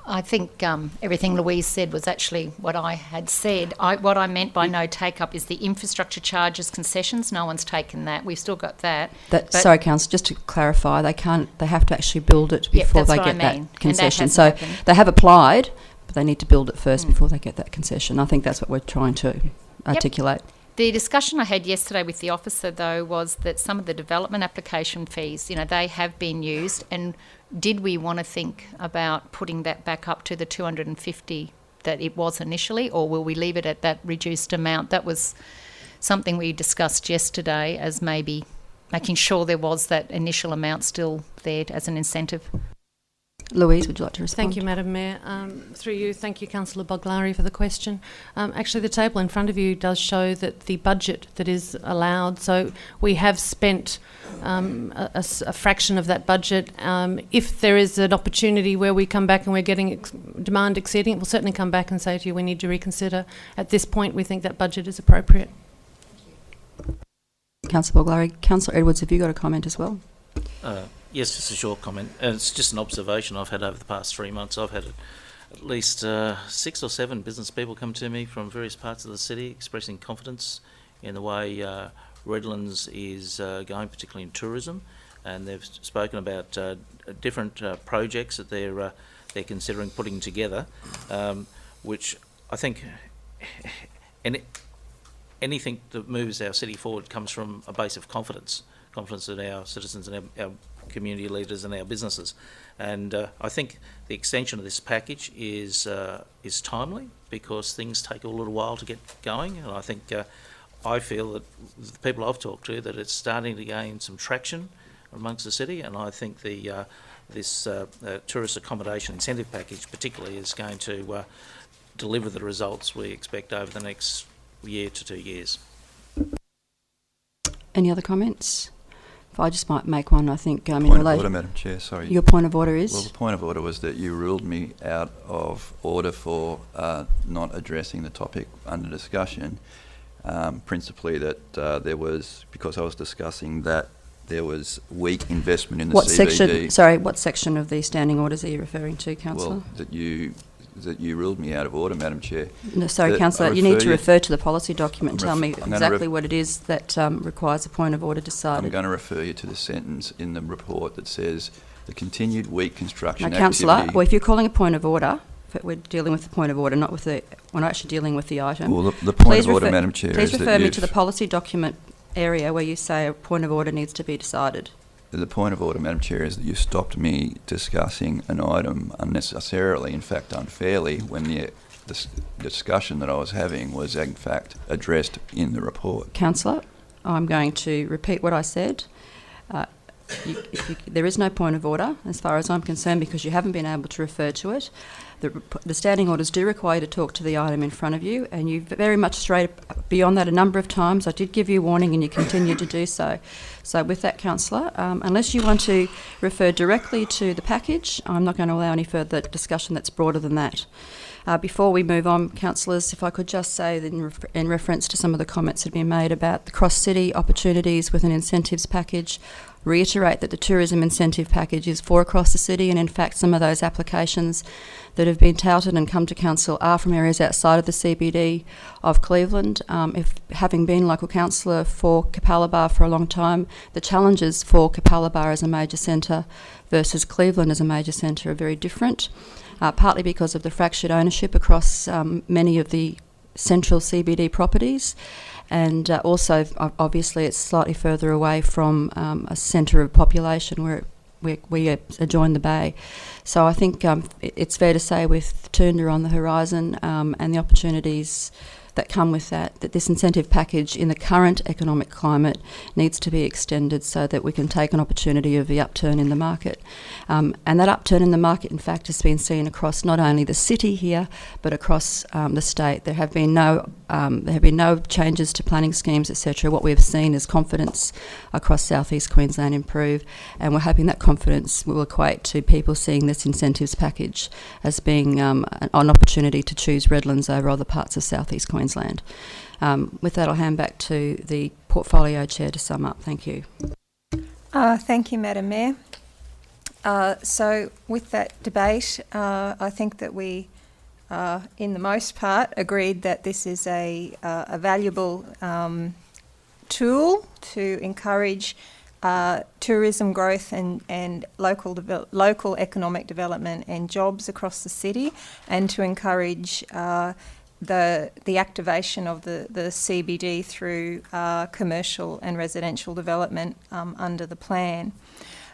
I think everything Louise said was actually what I had said. What I meant by no take-up is the infrastructure charges concessions. No one's taken that. We've still got that. Sorry, Councillor, just to clarify, they have to actually build it before they get that concession. So they have applied, but they need to build it first before they get that concession. I think that's what we're trying to articulate. The discussion I had yesterday with the officer, though, was that some of the development application fees, they have been used, and did we want to think about putting that back up to the 250 that it was initially, or will we leave it at that reduced amount? That was something we discussed yesterday, as maybe making sure there was that initial amount still there as an incentive. Louise, would you like to respond? Thank you, Madam Mayor. Through you, thank you, Councillor Boglari, for the question. Actually, the table in front of you does show that the budget that is allowed, so we have spent a fraction of that budget. If there is an opportunity where we come back and we're getting demand exceeding it, we'll certainly come back and say to you we need to reconsider. At this point, we think that budget is appropriate. Councillor Boglari. Councillor Edwards, have you got a comment as well? Yes, just a short comment. It's just an observation I've had over the past 3 months. I've had at least 6 or 7 business people come to me from various parts of the city expressing confidence in the way Redlands is going, particularly in tourism, and they've spoken about different projects that they're considering putting together, which I think anything that moves our city forward comes from a base of confidence in our citizens and our community leaders and our businesses. And I think the extension of this package is timely, because things take a little while to get going, and I think I feel that the people I've talked to, that it's starting to gain some traction amongst the city, and I think this tourist accommodation incentive package particularly is going to deliver the results we expect over the next year to 2 years. Any other comments? If I just might make one, I think... Point of order, Madam Chair, sorry. Your point of order is? Well, the point of order was that you ruled me out of order for not addressing the topic under discussion, principally that there was, because I was discussing that there was weak investment in the CBD. What section of the standing orders are you referring to, Councillor? Well, that you ruled me out of order, Madam Chair. No, sorry, Councillor, you need to refer to the policy document and tell me exactly what it is that requires a point of order decided. I'm going to refer you to the sentence in the report that says the continued weak construction now, activity... Councillor, well, if you're calling a point of order, we're dealing with the point of order, we're not actually dealing with the item. Well, the point of order, Madam Chair, please is refer me to the policy document area where you say a point of order needs to be decided. The point of order, Madam Chair, is that you stopped me discussing an item unnecessarily, in fact unfairly, when the discussion that I was having was in fact addressed in the report. Councillor, I'm going to repeat what I said. There is no point of order as far as I'm concerned, because you haven't been able to refer to it. The standing orders do require you to talk to the item in front of you, and you very much strayed beyond that a number of times. I did give you warning and you continue to do so. So with that, Councillor, unless you want to refer directly to the package, I'm not going to allow any further discussion that's broader than that. Before we move on, councillors, if I could just say that in reference to some of the comments that have been made about the cross-city opportunities with an incentives package, reiterate that the tourism incentive package is for across the city, and in fact some of those applications that have been touted and come to council are from areas outside of the CBD of Cleveland. If having been local councillor for Capalaba for a long time, the challenges for Capalaba as a major centre versus Cleveland as a major centre are very different, partly because of the fractured ownership across many of the central CBD properties, and also obviously it's slightly further away from a centre of population where we adjoin the bay. So I think it's fair to say, with Toondah on the horizon and the opportunities that come with that this incentive package in the current economic climate needs to be extended so that we can take an opportunity of the upturn in the market. And that upturn in the market, in fact, has been seen across not only the city here, but across the state. There have been no changes to planning schemes, etc. What we've seen is confidence across southeast Queensland improve, and we're hoping that confidence will equate to people seeing this incentives package as being an opportunity to choose Redlands over other parts of southeast Queensland. With that, I'll hand back to the Portfolio Chair to sum up. Thank you. Thank you, Madam Mayor. So with that debate, I think that we, in the most part, agreed that this is a valuable tool to encourage tourism growth and local economic development and jobs across the city, and to encourage the activation of the CBD through commercial and residential development under the plan.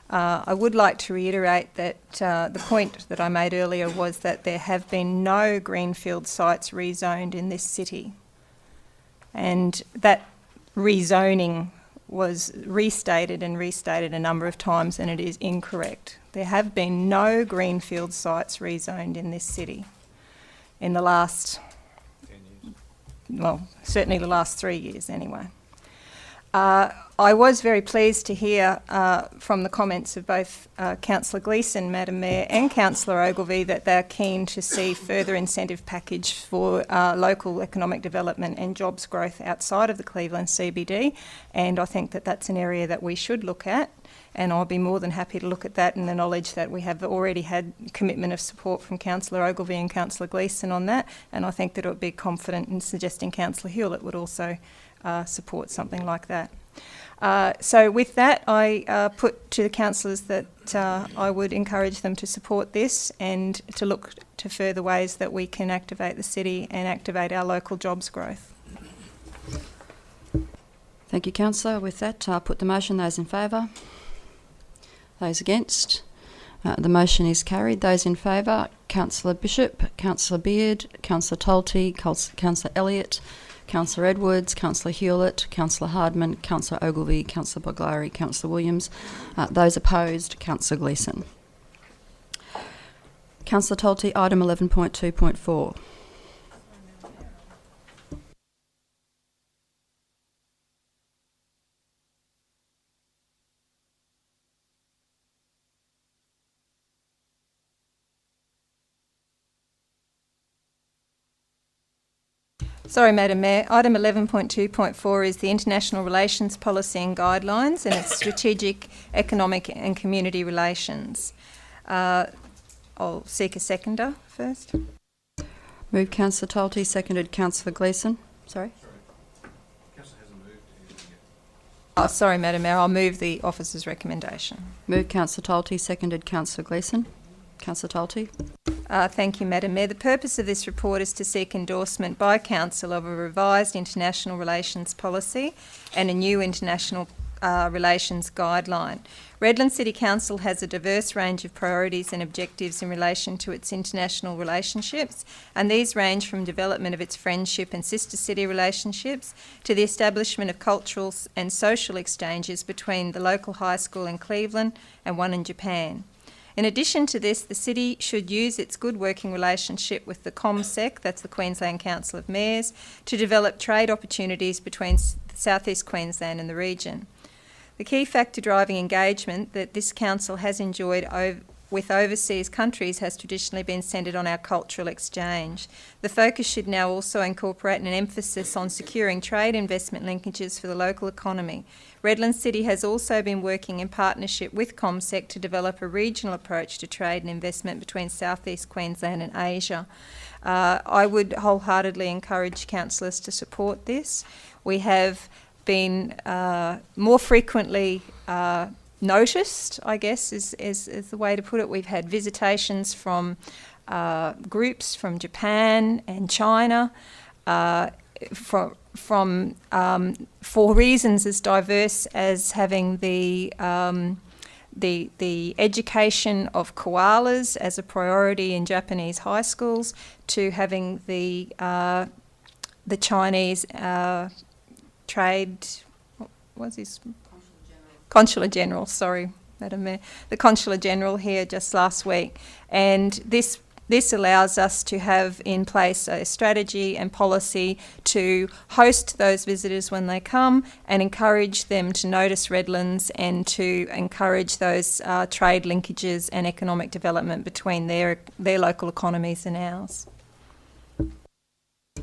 I would like to reiterate that the point that I made earlier was that there have been no greenfield sites rezoned in this city, and that rezoning was restated a number of times, and it is incorrect. There have been no greenfield sites rezoned in this city in the last, well, certainly the last 3 years anyway. I was very pleased to hear from the comments of both Councillor Gleeson, Madam Mayor, and Councillor Ogilvie that they're keen to see further incentive package for local economic development and jobs growth outside of the Cleveland CBD, and I think that that's an area that we should look at and I'll be more than happy to look at that, and the knowledge that we have already had commitment of support from Councillor Ogilvie and Councillor Gleeson on that, and I think that it would be confident in suggesting Councillor Hewlett would also support something like that. So with that, I put to the councillors that I would encourage them to support this and to look to further ways that we can activate the city and activate our local jobs growth. Thank you, councillor. With that, I'll put the motion. Those in favour? Those against? The motion is carried. Those in favour: Councillor Bishop, Councillor Beard, Councillor Tolte, Councillor Elliott, Councillor Edwards, Councillor Hewlett, Councillor Hardman, Councillor Ogilvie, Councillor Boglari, Councillor Williams. Those opposed: Councillor Gleeson. Councillor Tolte, item 11.2.4. Sorry, Madam Mayor. Item 11.2.4 is the International Relations Policy and Guidelines and its Strategic, Economic and Community Relations. I'll seek a seconder first. Moved Councillor Tolte, seconded Councillor Gleeson. Sorry? Oh, sorry, Madam Mayor. I'll move the officer's recommendation. Moved Councillor Tolte, seconded Councillor Gleeson. Councillor Tolte. Thank you, Madam Mayor. The purpose of this report is to seek endorsement by Council of a revised international relations policy and a new international relations guideline. Redland City Council has a diverse range of priorities and objectives in relation to its international relationships, and these range from development of its friendship and sister city relationships to the establishment of cultural and social exchanges between the local high school in Cleveland and one in Japan. In addition to this, the City should use its good working relationship with the ComSec, that's the Queensland Council of Mayors, to develop trade opportunities between South East Queensland and the region. The key factor driving engagement that this Council has enjoyed with overseas countries has traditionally been centred on our cultural exchange. The focus should now also incorporate an emphasis on securing trade investment linkages for the local economy. Redland City has also been working in partnership with ComSec to develop a regional approach to trade and investment between South East Queensland and Asia. I would wholeheartedly encourage councillors to support this. We have been more frequently noticed, I guess, is the way to put it. We've had visitations from groups from Japan and China for reasons as diverse as having the education of koalas as a priority in Japanese high schools, to having the Chinese trade. What's his? Consular General, sorry, Madam Mayor, the Consular General here just last week. And this allows us to have in place a strategy and policy to host those visitors when they come and encourage them to notice Redlands and to encourage those trade linkages and economic development between their local economies and ours.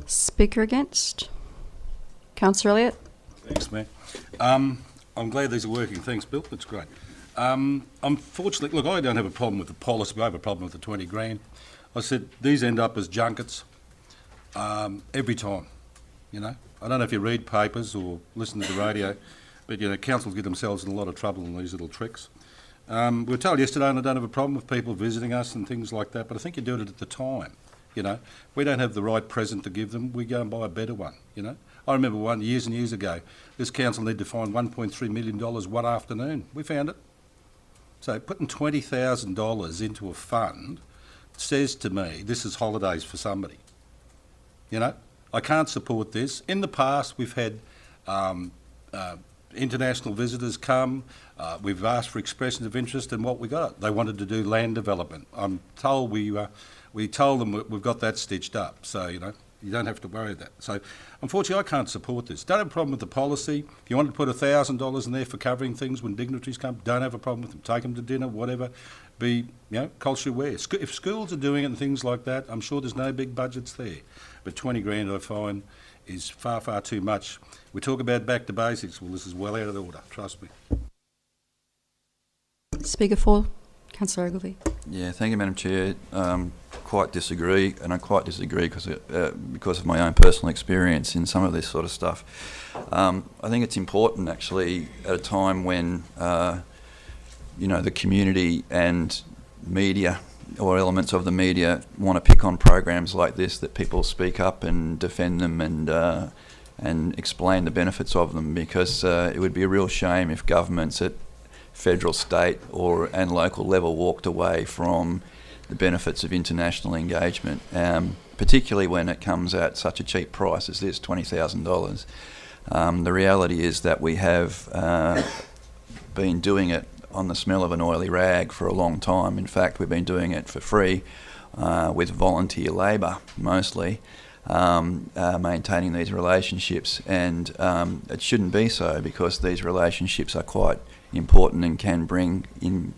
Speaker against? Councillor Elliott. Thanks, Mayor. I'm glad these are working. Thanks, Bill. That's great. Unfortunately, look, I don't have a problem with the policy, but I have a problem with the 20 grand. I said these end up as junkets every time, you know. I don't know if you read papers or listen to the radio, but, you know, councils get themselves in a lot of trouble in these little tricks. We were told yesterday, and I don't have a problem with people visiting us and things like that, but I think you do it at the time, you know. If we don't have the right present to give them, we go and buy a better one, you know. I remember one years and years ago, this council needed to find $1.3 million one afternoon. We found it. So putting $20,000 into a fund says to me, this is holidays for somebody. You know, I can't support this. In the past, we've had international visitors come. We've asked for expressions of interest, and what we got? They wanted to do land development. I'm told we told them we've got that stitched up. So, you know, you don't have to worry about that. So, unfortunately, I can't support this. Don't have a problem with the policy. If you want to put $1,000 in there for covering things when dignitaries come, don't have a problem with them. Take them to dinner, whatever. Be, you know, culturally aware. If schools are doing it and things like that, I'm sure there's no big budgets there. But 20 grand, I find, is far, far too much. We talk about back to basics. Well, this is well out of order. Trust me. Speaker 4, Councillor Ogilvie. Yeah, thank you, Madam Chair. Quite disagree, and I quite disagree because of my own personal experience in some of this sort of stuff. I think it's important, actually, at a time when the community and media or elements of the media want to pick on programs like this, that people speak up and defend them and explain the benefits of them, because it would be a real shame if governments at federal, state and local level walked away from the benefits of international engagement, particularly when it comes at such a cheap price as this, $20,000. The reality is that we have been doing it on the smell of an oily rag for a long time. In fact, we've been doing it for free with volunteer labour mostly, maintaining these relationships, and it shouldn't be so, because these relationships are quite important and can bring in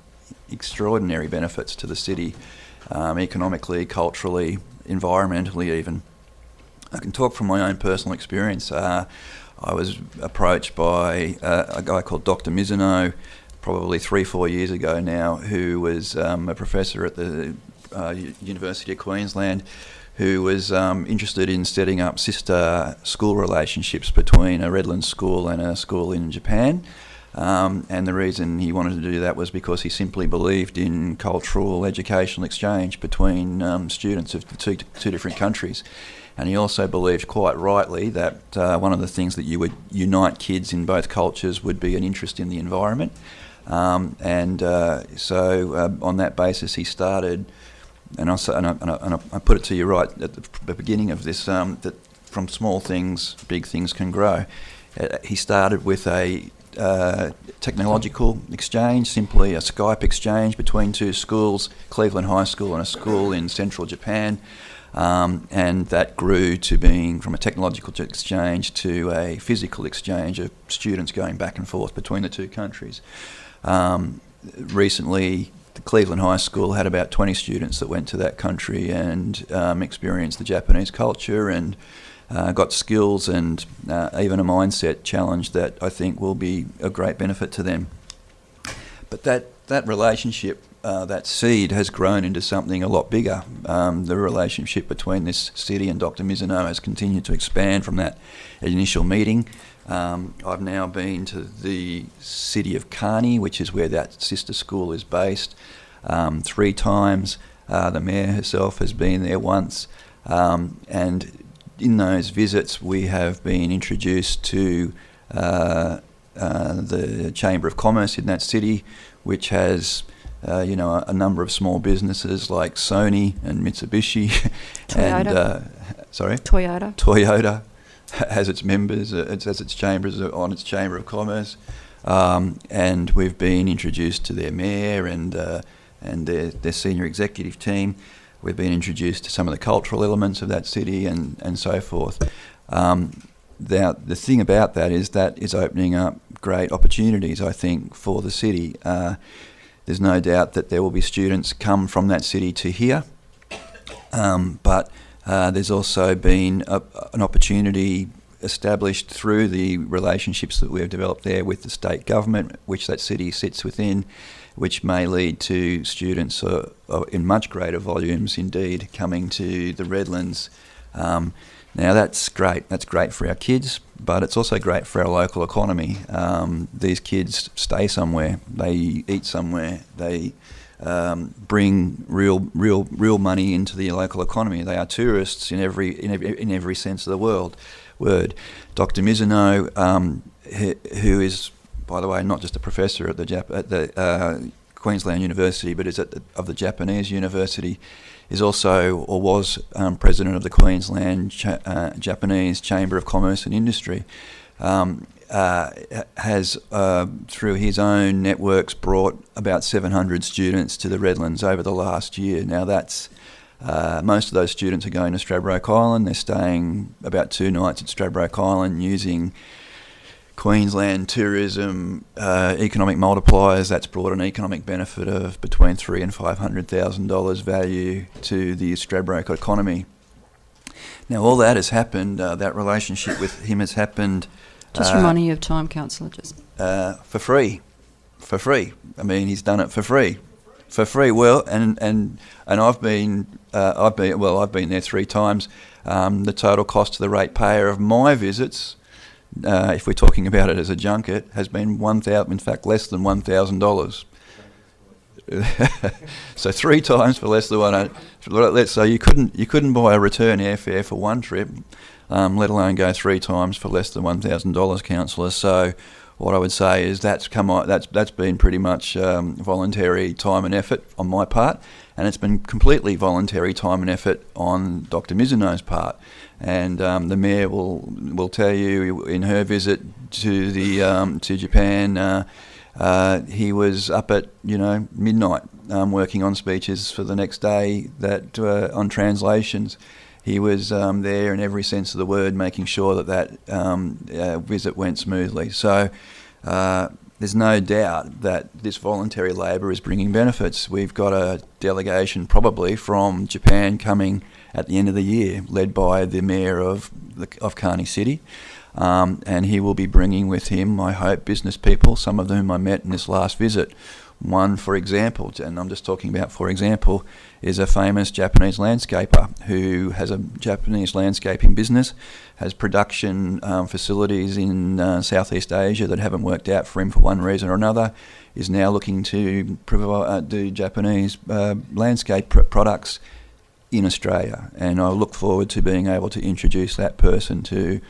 extraordinary benefits to the city, economically, culturally, environmentally even. I can talk from my own personal experience. I was approached by a guy called Dr. Mizuno probably 3-4 years ago now, who was a professor at the University of Queensland, who was interested in setting up sister school relationships between a Redland school and a school in Japan. And the reason he wanted to do that was because he simply believed in cultural educational exchange between students of the two different countries. And he also believed, quite rightly, that one of the things that you would unite kids in both cultures would be an interest in the environment. So on that basis he started, and I put it to you right at the beginning of this, that from small things big things can grow. He started with a technological exchange, simply a Skype exchange between two schools, Cleveland High School and a school in central Japan, and that grew to being from a technological exchange to a physical exchange of students going back and forth between the two countries. Recently, the Cleveland High School had about 20 students that went to that country and experienced the Japanese culture and got skills and even a mindset challenge that I think will be a great benefit to them. But that relationship, that seed, has grown into something a lot bigger. The relationship between this city and Dr. Mizuno has continued to expand from that initial meeting. I've now been to the city of Kearney, which is where that sister school is based, 3 times. The mayor herself has been there once, and in those visits we have been introduced to the Chamber of Commerce in that city, which has a number of small businesses like Sony and Mitsubishi. Toyota. Toyota has its members, it has its chambers on its Chamber of Commerce, and we've been introduced to their mayor and their senior executive team. We've been introduced to some of the cultural elements of that city and so forth. The thing about that is opening up great opportunities, I think, for the city. There's no doubt that there will be students come from that city to here, but there's also been an opportunity established through the relationships that we've developed there with the state government, which that city sits within, which may lead to students in much greater volumes indeed coming to the Redlands. Now that's great. That's great for our kids, but it's also great for our local economy. These kids stay somewhere, they eat somewhere, they bring real money into the local economy. They are tourists in every sense of the word. Dr. Mizuno, who is, by the way, not just a professor at the Queensland University, but is of the Japanese University, is also, or was, president of the Queensland Japanese Chamber of Commerce and Industry. Has, through his own networks, brought about 700 students to the Redlands over the last year. Now that's, most of those students are going to Stradbroke Island. They're staying about 2 nights at Stradbroke Island using Queensland tourism economic multipliers. That's brought an economic benefit of between $300,000 and $500,000 value to the Stradbroke economy. Now all that has happened, that relationship with him has happened Just reminding you of time, Councillor. for free. for free. I mean, he's done it for free. For free. Well, and I've been there 3 times. The total cost to the ratepayer of my visits, if we're talking about it as a junket, has been less than $1,000. So 3 times for less than $100. So you couldn't buy a return airfare for 1 trip, let alone go 3 times for less than $1,000, councillors. So what I would say is that's been pretty much voluntary time and effort on my part, and it's been completely voluntary time and effort on Dr. Mizuno's part. And the mayor will tell you in her visit to Japan, he was up at midnight working on speeches for the next day that on translations. He was there in every sense of the word, making sure that visit went smoothly. So there's no doubt that this voluntary labour is bringing benefits. We've got a delegation probably from Japan coming at the end of the year, led by the mayor of Kearney City. And he will be bringing with him, I hope, business people, some of whom I met in this last visit. One, for example, and I'm just talking about for example, is a famous Japanese landscaper who has a Japanese landscaping business, has production facilities in Southeast Asia that haven't worked out for him for one reason or another, is now looking to do Japanese landscape products in Australia. And I look forward to being able to introduce that person to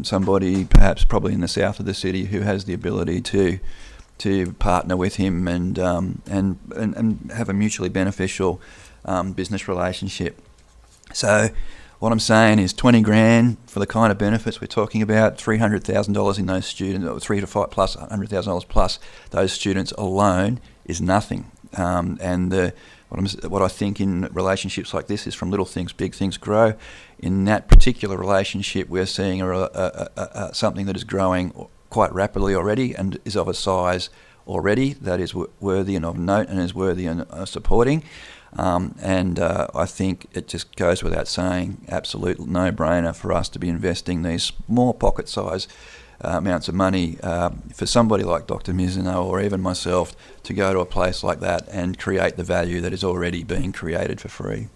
somebody probably in the south of the city who has the ability to partner with him and have a mutually beneficial business relationship. So what I'm saying is 20 grand for the kind of benefits we're talking about, $300,000 in those students, or 3 to 5 plus $100,000 plus those students alone is nothing. What I think in relationships like this is from little things, big things grow. In that particular relationship, we're seeing something that is growing quite rapidly already and is of a size already that is worthy and of note and is worthy of supporting. I think it just goes without saying, absolute no-brainer for us to be investing these small pocket-size amounts of money for somebody like Dr. Mizuno or even myself to go to a place like that and create the value that is already being created for free.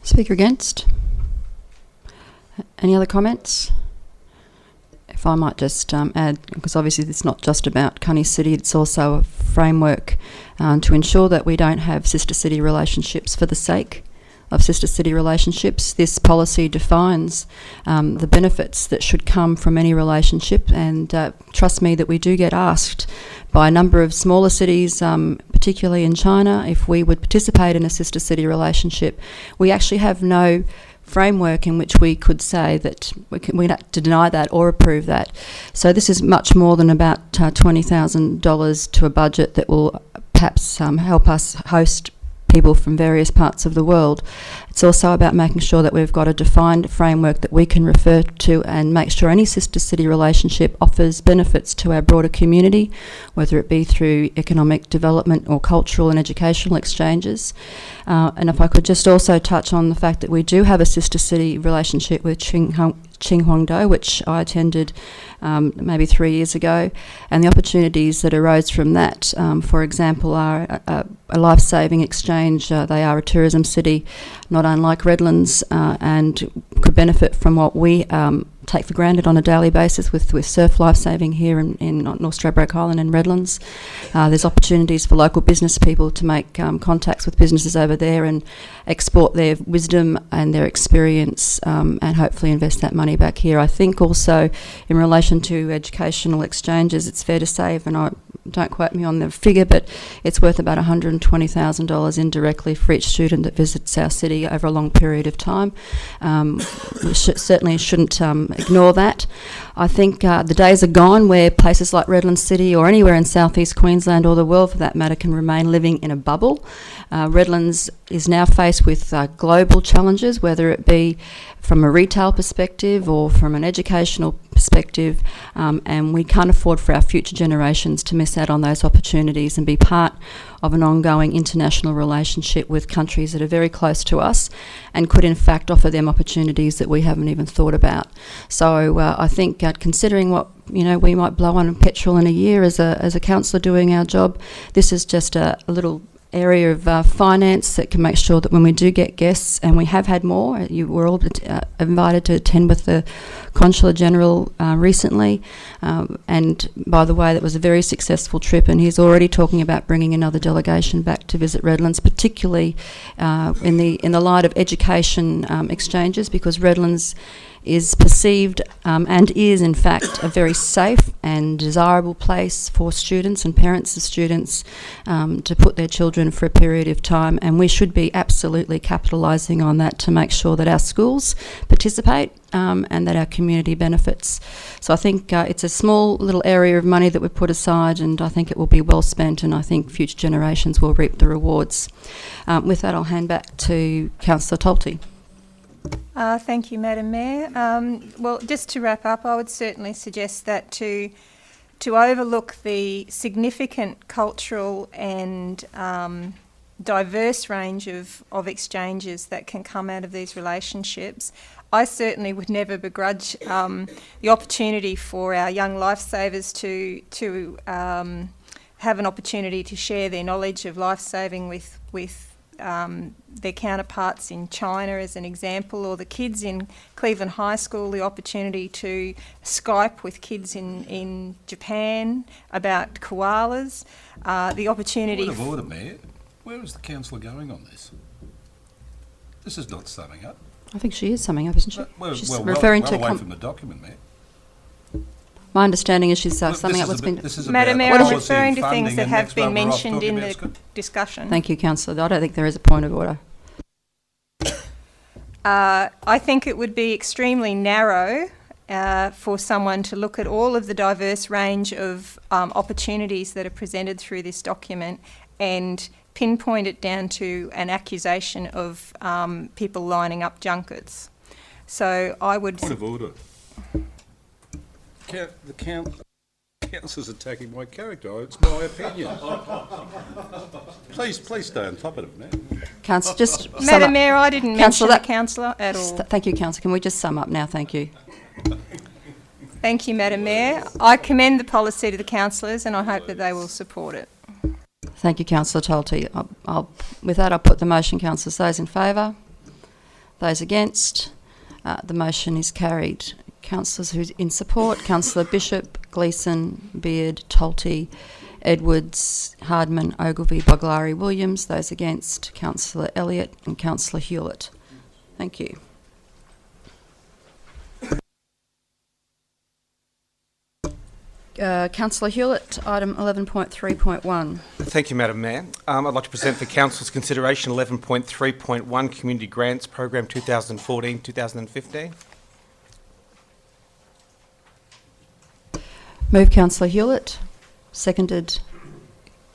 Speaker against? Any other comments? If I might just add, because obviously it's not just about Kearney City, it's also a framework to ensure that we don't have sister city relationships for the sake of sister city relationships. This policy defines the benefits that should come from any relationship, and trust me that we do get asked by a number of smaller cities, particularly in China, if we would participate in a sister city relationship. We actually have no framework in which we could say that we have to deny that or approve that. So this is much more than about $20,000 to a budget that will perhaps help us host people from various parts of the world. It's also about making sure that we've got a defined framework that we can refer to and make sure any sister city relationship offers benefits to our broader community, whether it be through economic development or cultural and educational exchanges. And if I could just also touch on the fact that we do have a sister city relationship with Qinhuangdao, which I attended maybe 3 years ago, and the opportunities that arose from that, for example, are a life-saving exchange. They are a tourism city, not unlike Redlands, and could benefit from what we take for granted on a daily basis with surf lifesaving here in North Stradbroke Island and Redlands. There's opportunities for local business people to make contacts with businesses over there and export their wisdom and their experience and hopefully invest that money back here. I think also in relation to educational exchanges, it's fair to say, and don't quote me on the figure, but it's worth about $120,000 indirectly for each student that visits our city over a long period of time. We certainly shouldn't ignore that. I think the days are gone where places like Redland City or anywhere in southeast Queensland or the world for that matter can remain living in a bubble. Redlands is now faced with global challenges, whether it be from a retail perspective or from an educational perspective, and we can't afford for our future generations to miss out on those opportunities and be part of an ongoing international relationship with countries that are very close to us and could in fact offer them opportunities that we haven't even thought about. So I think considering what we might blow on petrol in a year as a councillor doing our job. This is just a little area of finance that can make sure that when we do get guests, and we have had more, you were all invited to attend with the Consular General recently, and by the way, that was a very successful trip, and he's already talking about bringing another delegation back to visit Redlands, particularly in the light of education exchanges, because Redlands is perceived and is in fact a very safe and desirable place for students and parents of students to put their children for a period of time, and we should be absolutely capitalising on that to make sure that our schools participate and that our community benefits. So I think it's a small little area of money that we've put aside, and I think it will be well spent, and I think future generations will reap the rewards. With that, I'll hand back to Councillor Tolte. Thank you, Madam Mayor. Well, just to wrap up, I would certainly suggest that to overlook the significant cultural and diverse range of exchanges that can come out of these relationships, I certainly would never begrudge the opportunity for our young lifesavers to have an opportunity to share their knowledge of lifesaving with their counterparts in China, as an example, or the kids in Cleveland High School, the opportunity to Skype with kids in Japan about koalas, the opportunity... Point of order, Mayor. Where is the councillor going on this? This is not summing up. I think she is summing up, isn't she? She's well referring well to... away from the document, Mayor. My understanding is she's summing up what's been... Madam Mayor, I'm referring to things that have been mentioned in the discussion. Thank you, Councillor. I don't think there is a point of order. I think it would be extremely narrow for someone to look at all of the diverse range of opportunities that are presented through this document and pinpoint it down to an accusation of people lining up junkets. So I would... Point of order. The councillor's attacking my character. It's my opinion. Please stay on top of it, man. Councillor, just... Madam Mayor, I didn't mention the councillor at all. Thank you, Councillor. Can we just sum up now? Thank you. Thank you, Madam Mayor. I commend the policy to the councillors, and I hope that they will support it. Thank you, Councillor Tolte. With that, I'll put the motion. Councillors, those in favour? Those against? The motion is carried. Councillors who's in support: Councillor Bishop, Gleeson, Beard, Tolte, Edwards, Hardman, Ogilvie, Boglari, Williams. Those against: Councillor Elliott and Councillor Hewlett. Thank you. Councillor Hewlett, item 11.3.1. Thank you, Madam Mayor. I'd like to present for Council's consideration 11.3.1 Community Grants Program 2014-2015. Move Councillor Hewlett. Seconded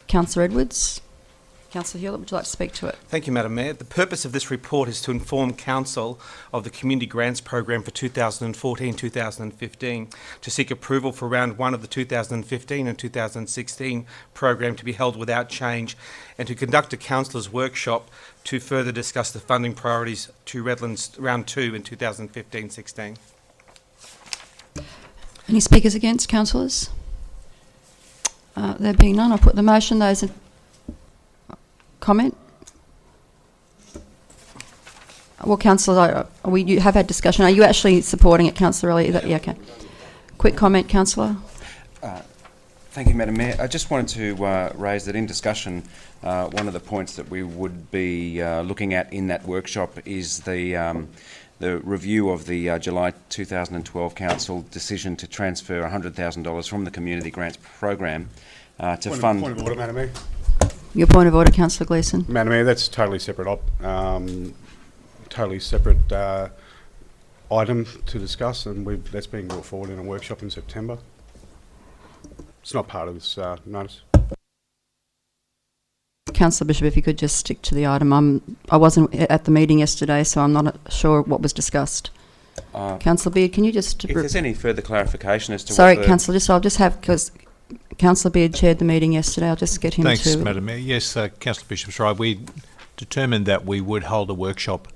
Councillor Edwards. Councillor Hewlett, would you like to speak to it? Thank you, Madam Mayor. The purpose of this report is to inform Council of the Community Grants Program for 2014-2015, to seek approval for round 1 of the 2015 and 2016 program to be held without change, and to conduct a councillors' workshop to further discuss the funding priorities to Redlands round 2 in 2015-16. Any speakers against, councillors? There being none, I'll put the motion. Those in comment? Well, councillor, you have had discussion. Are you actually supporting it, Councillor Elliott? Yeah, okay. Quick comment, councillor. Thank you, Madam Mayor. I just wanted to raise that in discussion, one of the points that we would be looking at in that workshop is the review of the July 2012 Council decision to transfer $100,000 from the Community Grants Program to fund... Point of order, Madam Mayor. Your point of order, Councillor Gleeson. Madam Mayor, that's totally separate item to discuss, and that's being brought forward in a workshop in September. It's not part of this notice. Councillor Bishop, if you could just stick to the item. I wasn't at the meeting yesterday, so I'm not sure what was discussed. Councillor Beard, can you just... If there's any further clarification as to Sorry, Councillor, I'll just have... because Councillor Beard chaired the meeting yesterday. I'll just get him to... Thanks, Madam Mayor. Yes, Councillor Bishop's right. We determined that we would hold a workshop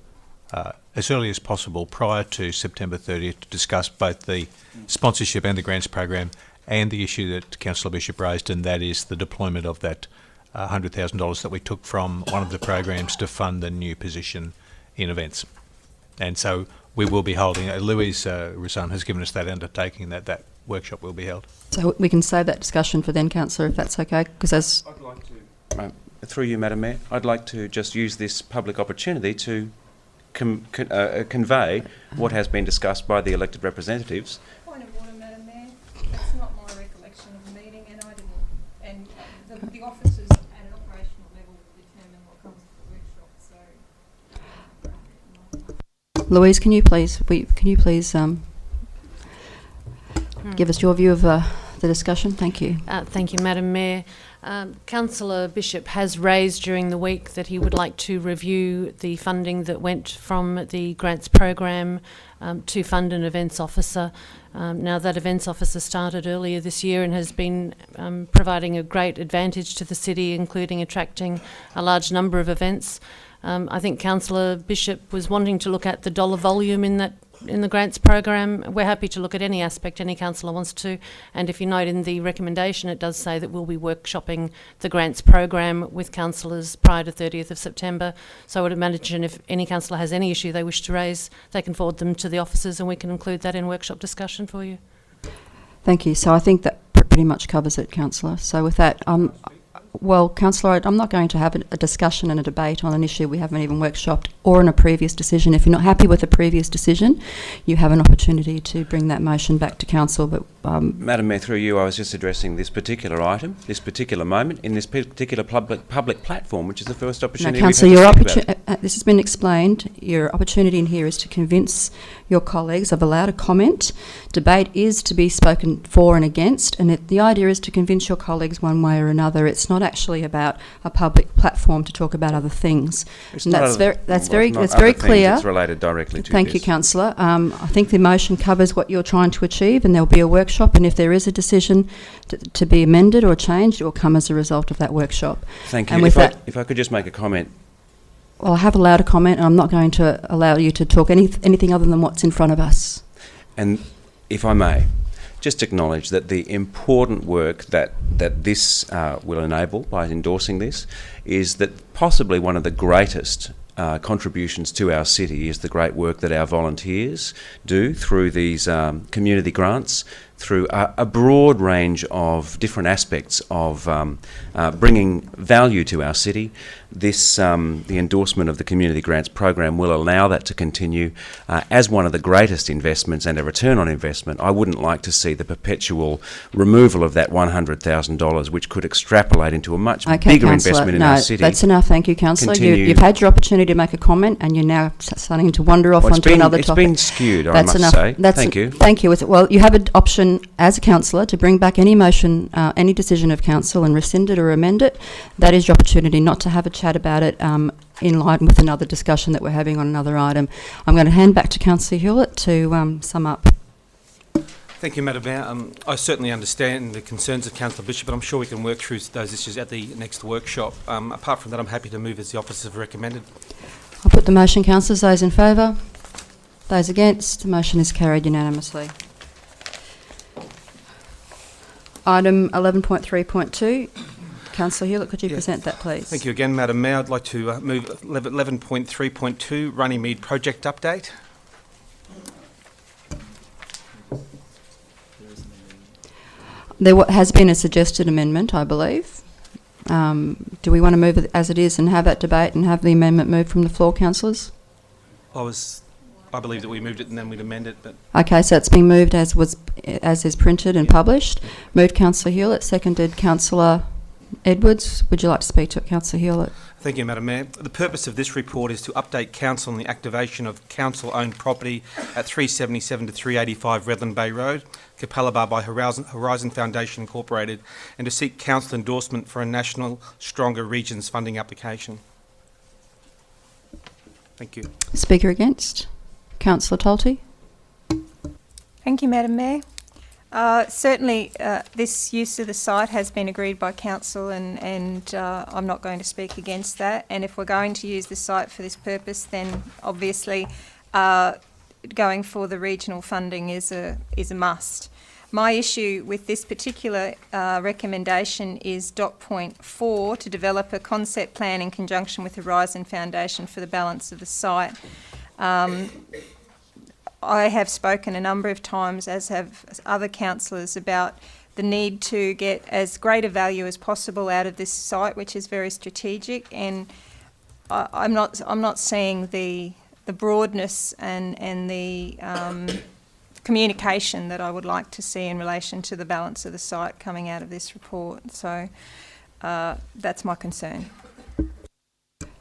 as early as possible prior to September 30th to discuss both the sponsorship and the grants program and the issue that Councillor Bishop raised, and that is the deployment of that $100,000 that we took from one of the programs to fund the new position in events. And so we will be holding, Louise Roussan has given us that undertaking that that workshop will be held. So we can save that discussion for then, Councillor, if that's okay, because as... I'd like to, through you, Madam Mayor, I'd like to just use this public opportunity to convey what has been discussed by the elected representatives. Point of order, Madam Mayor. That's not my recollection of the meeting, and I didn't. And the officers at an operational level determine what comes to the workshop. So, Louise, can you please give us your view of the discussion? Thank you. Thank you, Madam Mayor. Councillor Bishop has raised during the week that he would like to review the funding that went from the grants program to fund an events officer. Now, that events officer started earlier this year and has been providing a great advantage to the city, including attracting a large number of events. I think Councillor Bishop was wanting to look at the dollar volume in the grants program. We're happy to look at any aspect any councillor wants to, and if you note in the recommendation it does say that we'll be workshopping the grants program with councillors prior to 30th of September. So I would imagine if any councillor has any issue they wish to raise, they can forward them to the officers and we can include that in workshop discussion for you. Thank you. So I think that pretty much covers it, Councillor. So with that, well, Councillor, I'm not going to have a discussion and a debate on an issue we haven't even workshopped or on a previous decision. If you're not happy with the previous decision, you have an opportunity to bring that motion back to Council. But Madam Mayor, through you, I was just addressing this particular item, this particular moment, in this particular public platform, which is the first opportunity no, Councillor, we've had to speak about. this has been explained. Your opportunity in here is to convince your colleagues. I've allowed a comment. Debate is to be spoken for and against, and the idea is to convince your colleagues one way or another. It's not actually about a public platform to talk about other things. And that's very clear. It's related directly to Thank you, Councillor. I think the motion covers what you're trying to achieve, and there'll be a workshop, and if there is a decision to be amended or changed, it will come as a result of that workshop. Thank you. And with if I could just make a comment. Well, I have allowed a comment, and I'm not going to allow you to talk anything other than what's in front of us. And if I may, just acknowledge that the important work that this will enable by endorsing this is that possibly one of the greatest contributions to our city is the great work that our volunteers do through these community grants, through a broad range of different aspects of bringing value to our city. This, the endorsement of the Community Grants Program will allow that to continue as one of the greatest investments and a return on investment. I wouldn't like to see the perpetual removal of that $100,000, which could extrapolate into a much bigger Councillor, investment in our city. That's enough. Thank you, Councillor. You've had your opportunity to make a comment, and you're now starting to wander off onto another topic. It's been skewed, that's I must enough. say. That's Thank you. Thank you. Well, you have an option as a councillor to bring back any motion, any decision of council and rescind it or amend it. That is your opportunity, not to have a chat about it in line with another discussion that we're having on another item. I'm going to hand back to Councillor Hewlett to sum up. Thank you, Madam Mayor. I certainly understand the concerns of Councillor Bishop, but I'm sure we can work through those issues at the next workshop. Apart from that, I'm happy to move as the officers have recommended. I'll put the motion, councillors. Those in favour? Those against? The motion is carried unanimously. Item 11.3.2. Councillor Hewlett, could you present that, please? Thank you again, Madam Mayor. I'd like to move 11.3.2, Runnymede Project Update. There has been a suggested amendment, I believe. Do we want to move it as it is and have that debate and have the amendment moved from the floor, councillors? I believe that we moved it and then we'd amend it, but... Okay, so it's been moved as is printed and published. Moved Councillor Hewlett, seconded Councillor Edwards. Would you like to speak to it, Councillor Hewlett? Thank you, Madam Mayor. The purpose of this report is to update Council on the activation of Council-owned property at 377 to 385 Redland Bay Road, Capalaba by Horizon Foundation Incorporated, and to seek Council endorsement for a National Stronger Regions funding application. Thank you. Speaker against? Councillor Tolty. Thank you, Madam Mayor. Certainly, this use of the site has been agreed by council, and I'm not going to speak against that. And if we're going to use the site for this purpose, then obviously going for the regional funding is a must. My issue with this particular recommendation is dot point 4, to develop a concept plan in conjunction with Horizon Foundation for the balance of the site. I have spoken a number of times, as have other councillors, about the need to get as great a value as possible out of this site, which is very strategic. And I'm not seeing the broadness and the communication that I would like to see in relation to the balance of the site coming out of this report. So that's my concern.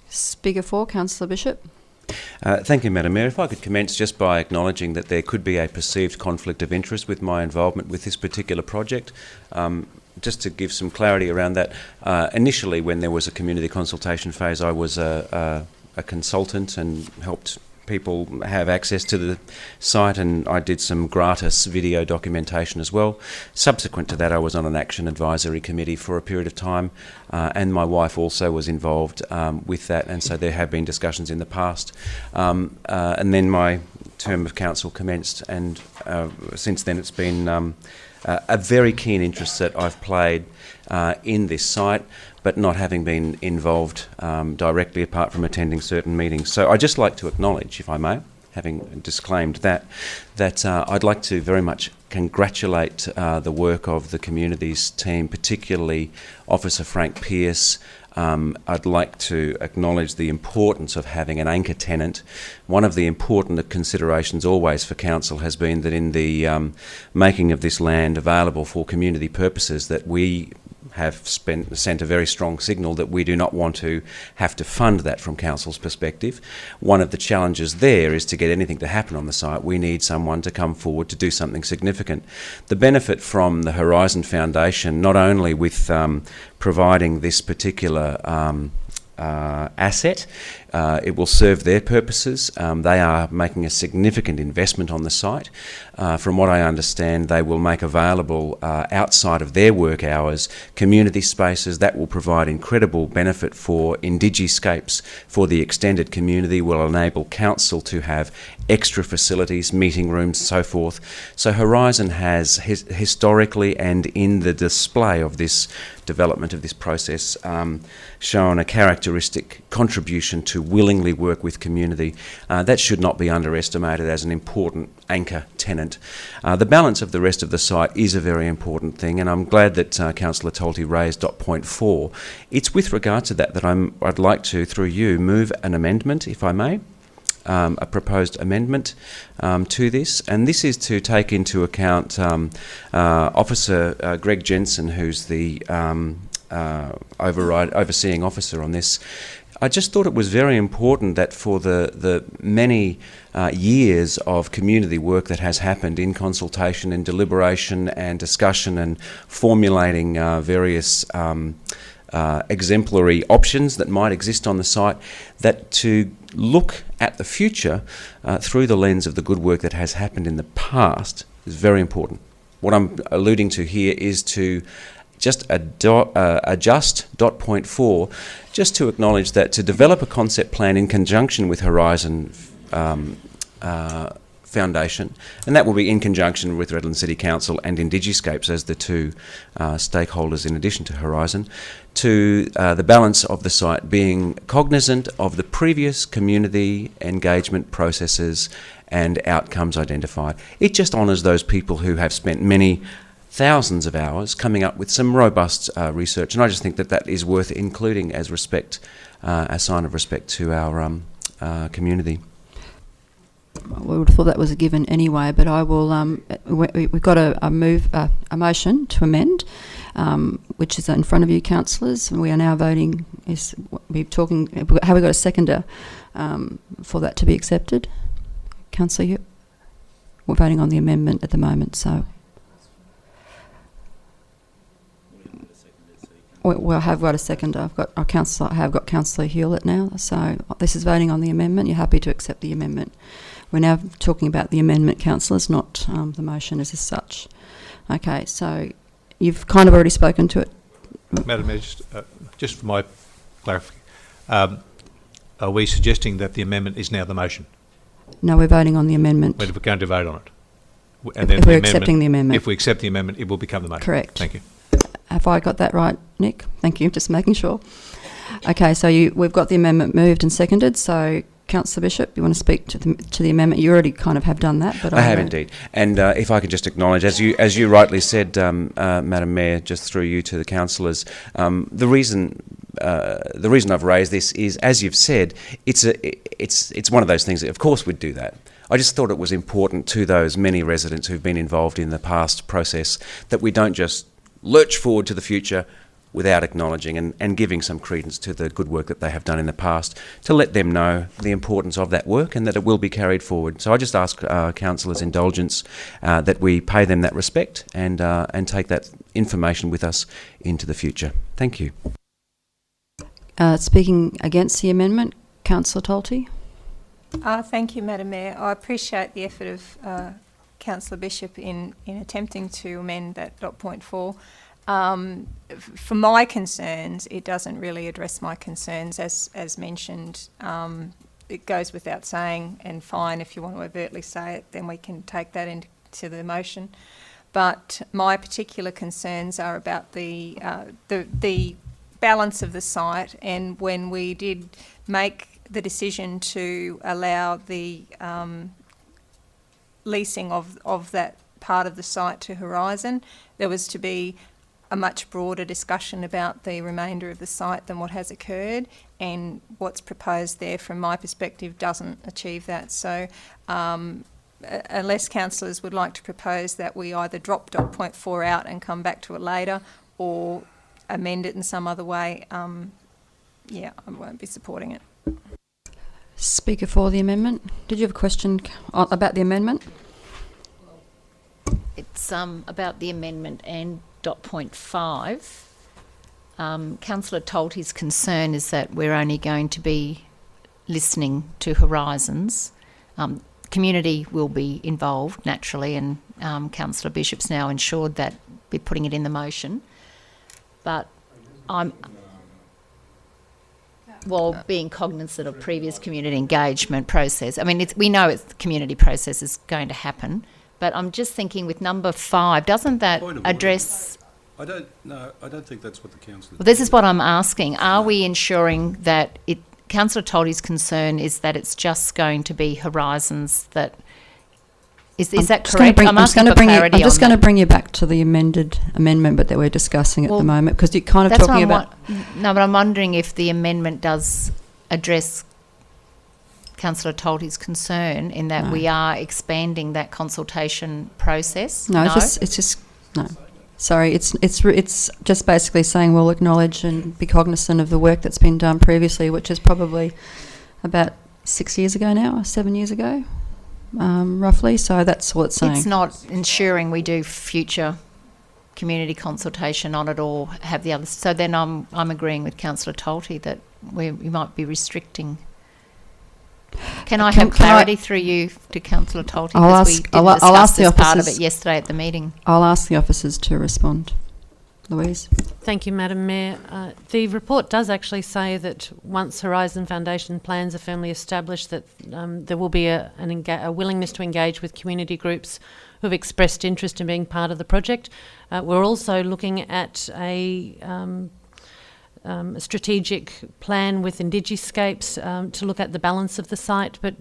Speaker 4, Councillor Bishop. Thank you, Madam Mayor. If I could commence just by acknowledging that there could be a perceived conflict of interest with my involvement with this particular project. Just to give some clarity around that, initially when there was a community consultation phase, I was a consultant and helped people have access to the site, and I did some gratis video documentation as well. Subsequent to that, I was on an action advisory committee for a period of time, and my wife also was involved with that, and so there have been discussions in the past. And then my term of council commenced, and since then it's been a very keen interest that I've played in this site, but not having been involved directly apart from attending certain meetings. So I'd just like to acknowledge, if I may, having disclaimed that I'd like to very much congratulate the work of the communities team, particularly Officer Frank Pearce. I'd like to acknowledge the importance of having an anchor tenant. One of the important considerations always for council has been that in the making of this land available for community purposes, that we have sent a very strong signal that we do not want to have to fund that from council's perspective. One of the challenges there is to get anything to happen on the site, we need someone to come forward to do something significant. The benefit from the Horizon Foundation, not only with providing this particular asset, it will serve their purposes. They are making a significant investment on the site. From what I understand, they will make available outside of their work hours community spaces that will provide incredible benefit for indigiscapes, for the extended community, will enable council to have extra facilities, meeting rooms, so forth. So Horizon has historically, and in the display of this development of this process, shown a characteristic contribution to willingly work with community. That should not be underestimated as an important anchor tenant. The balance of the rest of the site is a very important thing, and I'm glad that Councillor Tolty raised dot point 4. It's with regard to that I'd like to, through you, move an amendment, if I may. A proposed amendment to this, and this is to take into account Officer Greg Jensen, who's the overseeing officer on this. I just thought it was very important that for the many years of community work that has happened in consultation and deliberation and discussion and formulating various exemplary options that might exist on the site, that to look at the future through the lens of the good work that has happened in the past is very important. What I'm alluding to here is to just adjust dot point 4, just to acknowledge that to develop a concept plan in conjunction with Horizon Foundation, and that will be in conjunction with Redland City Council and Indigiscapes as the two stakeholders in addition to Horizon, to the balance of the site being cognizant of the previous community engagement processes and outcomes identified. It just honours those people who have spent many thousands of hours coming up with some robust research, and I just think that that is worth including as respect, a sign of respect to our community. We would have thought that was a given anyway, but I will. We've got a motion to amend, which is in front of you, councillors. We are now voting. Have we got a seconder for that to be accepted? Councillor, we're voting on the amendment at the moment, so. Well, I have got a seconder. I've got Councillor Hewlett now. So this is voting on the amendment. You're happy to accept the amendment. We're now talking about the amendment, councillors, not the motion as such. Okay, so you've kind of already spoken to it. Madam Mayor, just for my clarification, are we suggesting that the amendment is now the motion? No, we're voting on the amendment. We're going to vote on it. If we're accepting the amendment. If we accept the amendment, it will become the motion. Correct. Thank you. Have I got that right, Nick? Thank you, just making sure. Okay, so we've got the amendment moved and seconded, so Councillor Bishop, you want to speak to the amendment? You already kind of have done that, but I have indeed. And if I could just acknowledge, as you rightly said, Madam Mayor, just through you to the councillors, the reason I've raised this is, as you've said, it's one of those things that, of course, we'd do that. I just thought it was important to those many residents who've been involved in the past process that we don't just lurch forward to the future without acknowledging and giving some credence to the good work that they have done in the past, to let them know the importance of that work and that it will be carried forward. So I just ask councillors' indulgence that we pay them that respect and take that information with us into the future. Thank you. Speaking against the amendment, Councillor Tolte. Thank you, Madam Mayor. I appreciate the effort of Councillor Bishop in attempting to amend that .4. For my concerns, it doesn't really address my concerns. As mentioned, it goes without saying, and fine, if you want to overtly say it, then we can take that into the motion. But my particular concerns are about the balance of the site, and when we did make the decision to allow the leasing of that part of the site to Horizon, there was to be a much broader discussion about the remainder of the site than what has occurred, and what's proposed there from my perspective doesn't achieve that. So unless councillors would like to propose that we either drop .4 out and come back to it later, or amend it in some other way, yeah, I won't be supporting it. Speaker for the amendment. Did you have a question about the amendment? It's about the amendment and .5. Councillor Tolte's concern is that we're only going to be listening to Horizons. Community will be involved naturally, and Councillor Bishop's now ensured that we're putting it in the motion. But being cognizant of previous community engagement process. I mean, we know the community process is going to happen, but I'm just thinking with number 5, doesn't that address... I don't think that's what the council... Well, this is what I'm asking. Are we ensuring that Councillor Tolte's concern is that it's just going to be Horizons that... Is that correct? I'm asking for clarity on that. I'm just going to bring you back to the amendment, but that we're discussing at the moment, because you're kind of talking about... No, but I'm wondering if the amendment does address Councillor Tolte's concern in that we are expanding that consultation process. No, it's just no. Sorry, it's just basically saying we'll acknowledge and be cognizant of the work that's been done previously, which is probably about 6 years ago now, or 7 years ago. Roughly, so that's what it's saying. It's not ensuring we do future community consultation on it or have the others. So then I'm agreeing with Councillor Tolte that we might be restricting. Can I have clarity through you to Councillor Tolte? Because we didn't discuss this part of it yesterday at the meeting. I'll ask the officers to respond. Louise. Thank you, Madam Mayor. The report does actually say that once Horizon Foundation plans are firmly established, that there will be a willingness to engage with community groups who have expressed interest in being part of the project. We're also looking at a strategic plan with Indigiscapes to look at the balance of the site, but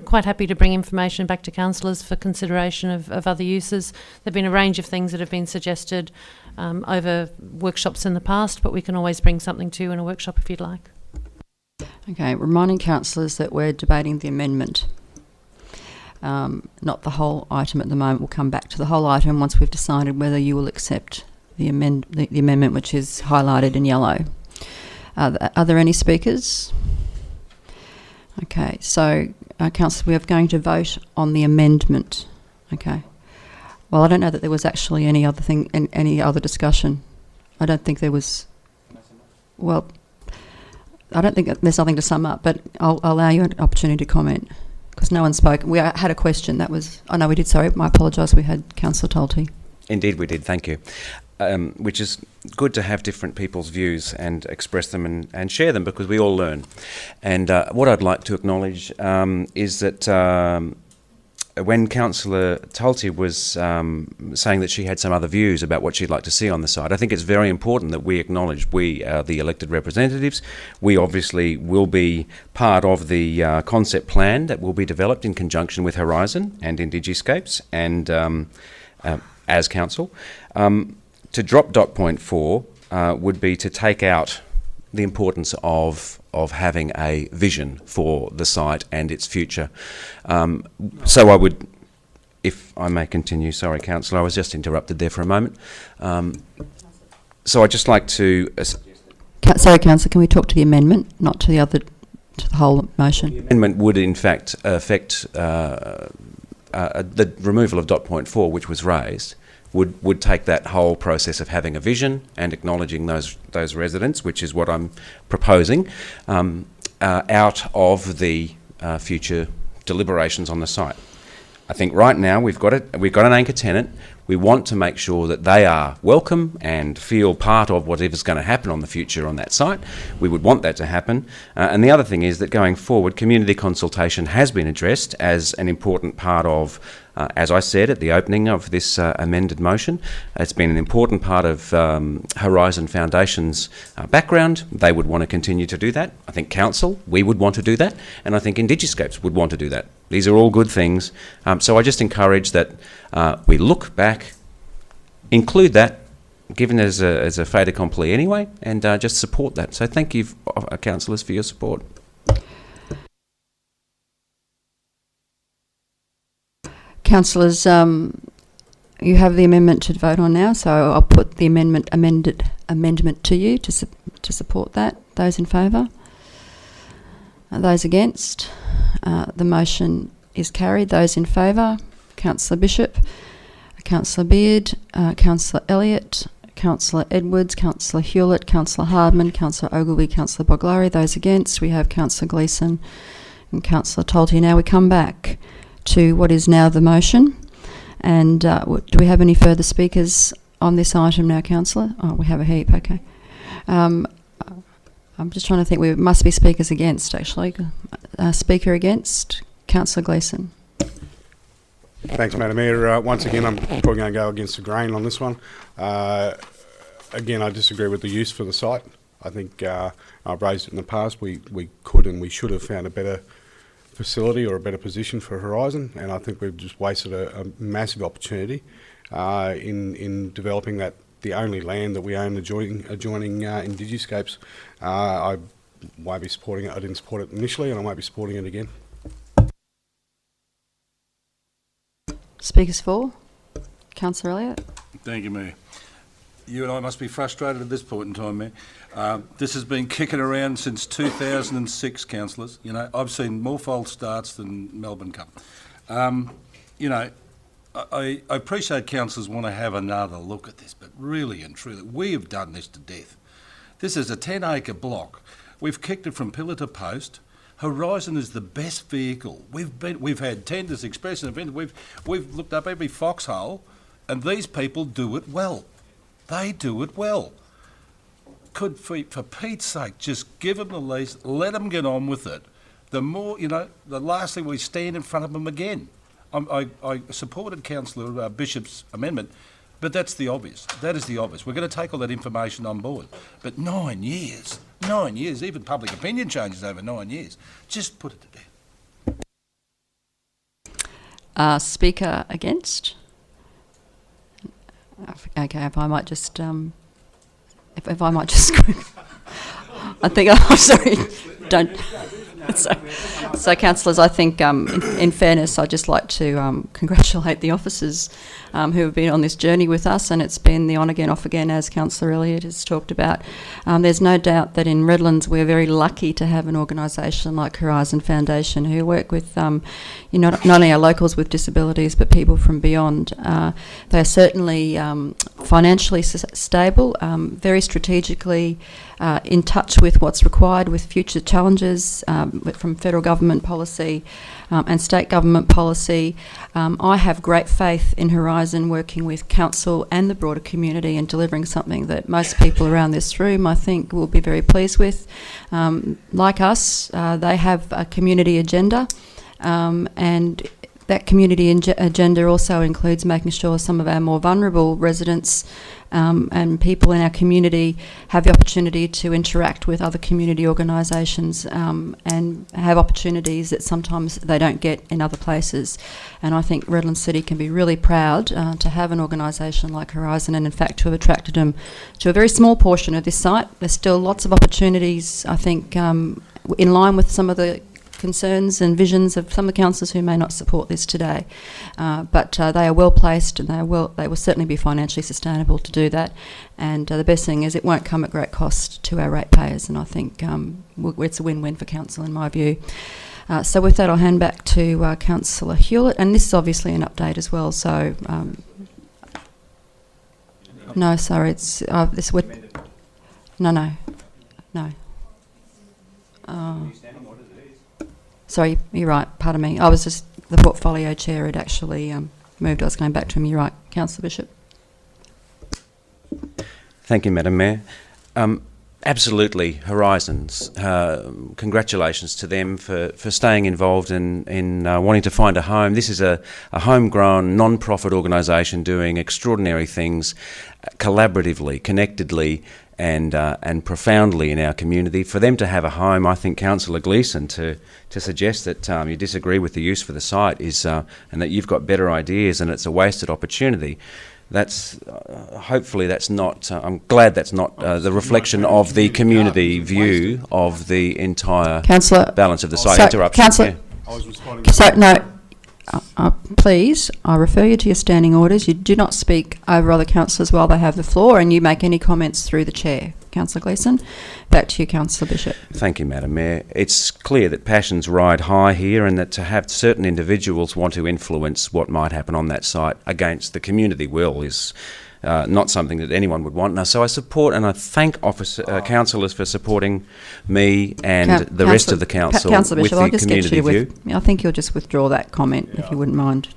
quite happy to bring information back to councillors for consideration of other uses. There have been a range of things that have been suggested over workshops in the past, but we can always bring something to you in a workshop if you'd like. Okay, reminding councillors that we're debating the amendment, not the whole item at the moment. We'll come back to the whole item once we've decided whether you will accept the amendment, which is highlighted in yellow. Are there any speakers? Okay, so councillor, we are going to vote on the amendment. Okay. Well, I don't know that there was actually any other discussion. I don't think there was. Well, I don't think there's nothing to sum up, but I'll allow you an opportunity to comment because no one spoke. We had a question. That was. Oh no, we did. Sorry, I apologise. We had Councillor Tolte. Indeed we did, thank you. Which is good to have different people's views and express them and share them, because we all learn. And what I'd like to acknowledge is that when Councillor Tulti was saying that she had some other views about what she'd like to see on the site, I think it's very important that we acknowledge we are the elected representatives. We obviously will be part of the concept plan that will be developed in conjunction with Horizon and Indigiscapes and as council. To drop dot point 4 would be to take out the importance of having a vision for the site and its future. So I would, if I may continue, sorry Councillor, I was just interrupted there for a moment. So I'd just like to... Sorry Councillor, can we talk to the amendment, not to the whole motion? The amendment would in fact affect the removal of dot point 4, which was raised, would take that whole process of having a vision and acknowledging those residents, which is what I'm proposing, out of the future deliberations on the site. I think right now we've got an anchor tenant. We want to make sure that they are welcome and feel part of whatever's going to happen on the future on that site. We would want that to happen. And the other thing is that going forward, community consultation has been addressed as an important part of, as I said at the opening of this amended motion, it's been an important part of Horizon Foundation's background. They would want to continue to do that. I think Council, we would want to do that. And I think Indigiscapes would want to do that. These are all good things. So I just encourage that we look back, include that, given as a fait accompli anyway, and just support that. So thank you, councillors, for your support. Councillors, you have the amendment to vote on now, so I'll put the amendment to you to support that. Those in favour? Those against? The motion is carried. Those in favour? Councillor Bishop, Councillor Beard, Councillor Elliott, Councillor Edwards, Councillor Hewlett, Councillor Hardman, Councillor Ogilvie, Councillor Boglari. Those against? We have Councillor Gleeson and Councillor Tulti. Now we come back to what is now the motion. And do we have any further speakers on this item now, Councillor? Oh, we have a heap, okay. I'm just trying to think. We must be speakers against, actually. Speaker against, Councillor Gleeson. Thanks, Madam Mayor. Once again, I'm probably going to go against the grain on this one. Again, I disagree with the use for the site. I think I've raised it in the past. We could and we should have found a better facility or a better position for Horizon, and I think we've just wasted a massive opportunity in developing that, the only land that we own adjoining Indigiscapes. I won't be supporting it. I didn't support it initially, and I won't be supporting it again. Speakers for? Councillor Elliott. Thank you, Mayor. You and I must be frustrated at this point in time, Mayor. This has been kicking around since 2006, councillors. You know, I've seen more false starts than Melbourne Cup. You know, I appreciate councillors want to have another look at this, but really and truly, we have done this to death. This is a 10-acre block. We've kicked it from pillar to post. Horizon is the best vehicle. We've had tenders, express and events. We've looked up every foxhole, and these people do it well. They do it well. Could, for Pete's sake, just give them the lease, let them get on with it. The more, you know, the last thing we stand in front of them again. I supported Councillor Bishop's amendment, but that's the obvious. That is the obvious. We're going to take all that information on board. But 9 years, even public opinion changes over 9 years. Just put it to death. Speaker against? Okay, if I might just, if I might just, I think, I'm sorry, don't. So councillors, I think in fairness, I'd just like to congratulate the officers who have been on this journey with us, and it's been the on again, off again, as Councillor Elliott has talked about. There's no doubt that in Redlands we're very lucky to have an organisation like Horizon Foundation who work with you know, not only our locals with disabilities but people from beyond. They're certainly financially stable, very strategically in touch with what's required with future challenges, from federal government policy and state government policy. I have great faith in Horizon working with council and the broader community and delivering something that most people around this room, I think, will be very pleased with. Like us, they have a community agenda, and that community agenda also includes making sure some of our more vulnerable residents and people in our community have the opportunity to interact with other community organisations and have opportunities that sometimes they don't get in other places. And I think Redland City can be really proud to have an organisation like Horizon, and in fact to have attracted them to a very small portion of this site. There's still lots of opportunities, I think, in line with some of the concerns and visions of some of the councillors who may not support this today, but they are well placed, and they will certainly be financially sustainable to do that. And the best thing is it won't come at great cost to our ratepayers, and I think it's a win-win for council in my view. So with that, I'll hand back to Councillor Hewlett, and this is obviously an update as well. So no, sorry, it's this would no. Sorry, you're right, pardon me. I was just, the portfolio chair had actually moved. I was going back to him. You're right, Councillor Bishop. Thank you, Madam Mayor. Absolutely, Horizons. Congratulations to them for staying involved in wanting to find a home. This is a homegrown, non-profit organisation doing extraordinary things collaboratively, connectedly, and profoundly in our community. For them to have a home, I think Councillor Gleeson to suggest that you disagree with the use for the site is, and that you've got better ideas and it's a wasted opportunity. That's hopefully that's not. I'm glad that's not the reflection of the community view of the entire balance of the site. Interruption. Councillor, please, I refer you to your standing orders. You do not speak over other councillors while they have the floor, and you make any comments through the chair. Councillor Gleeson, back to you, Councillor Bishop. Thank you, Madam Mayor. It's clear that passions ride high here, and that to have certain individuals want to influence what might happen on that site against the community will is not something that anyone would want. So I support and I thank councillors for supporting me and the rest of the council with the community view. I think you'll just withdraw that comment, if you wouldn't mind.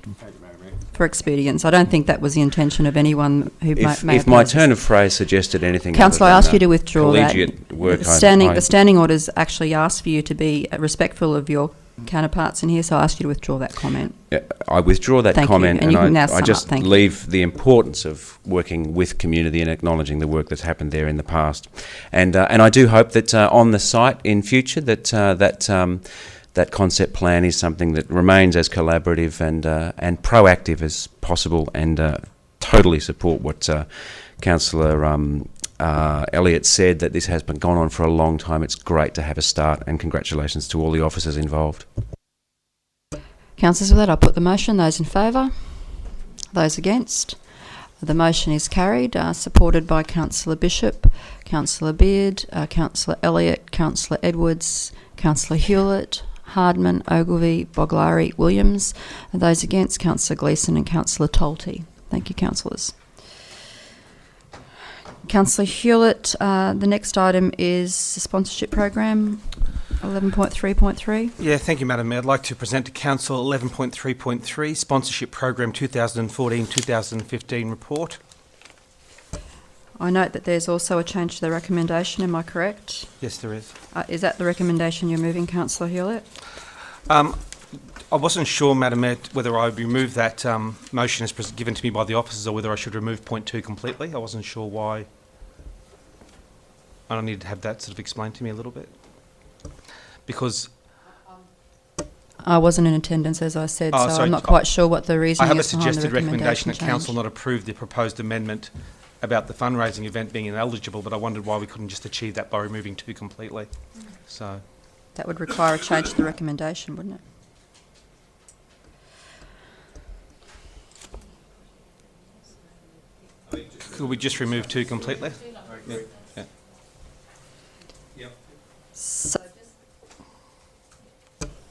For expedience. I don't think that was the intention of anyone who may if my turn of phrase suggested anything. Councillor, I ask you to withdraw that. The standing orders actually ask for you to be respectful of your counterparts in here, so I ask you to withdraw that comment. I withdraw that comment, and I just leave the importance of working with community and acknowledging the work that's happened there in the past. And I do hope that on the site in future that concept plan is something that remains as collaborative and proactive as possible, and totally support what Councillor Elliott said, that this has been gone on for a long time. It's great to have a start, and congratulations to all the officers involved. Councillors, with that, I'll put the motion. Those in favour? Those against? The motion is carried, supported by Councillor Bishop, Councillor Beard, Councillor Elliott, Councillor Edwards, Councillor Hewlett, Hardman, Ogilvie, Boglari, Williams. And those against, Councillor Gleeson and Councillor Tolte. Thank you, councillors. Councillor Hewlett, the next item is the sponsorship program, 11.3.3. Yeah, thank you, Madam Mayor. I'd like to present to Council 11.3.3, Sponsorship Program 2014-2015 report. I note that there's also a change to the recommendation, am I correct? Yes, there is. Is that the recommendation you're moving, Councillor Hewlett? I wasn't sure, Madam Mayor, whether I would remove that motion as given to me by the officers, or whether I should remove point 2 completely. I wasn't sure why. I need to have that sort of explained to me a little bit. Because I wasn't in attendance, as I said, so sorry, I'm not quite sure what the reason is. I have a suggested recommendation that Council not approve the proposed amendment about the fundraising event being ineligible, but I wondered why we couldn't just achieve that by removing 2 completely. So that would require a change to the recommendation, wouldn't it? Could we just remove 2 completely? Yeah. So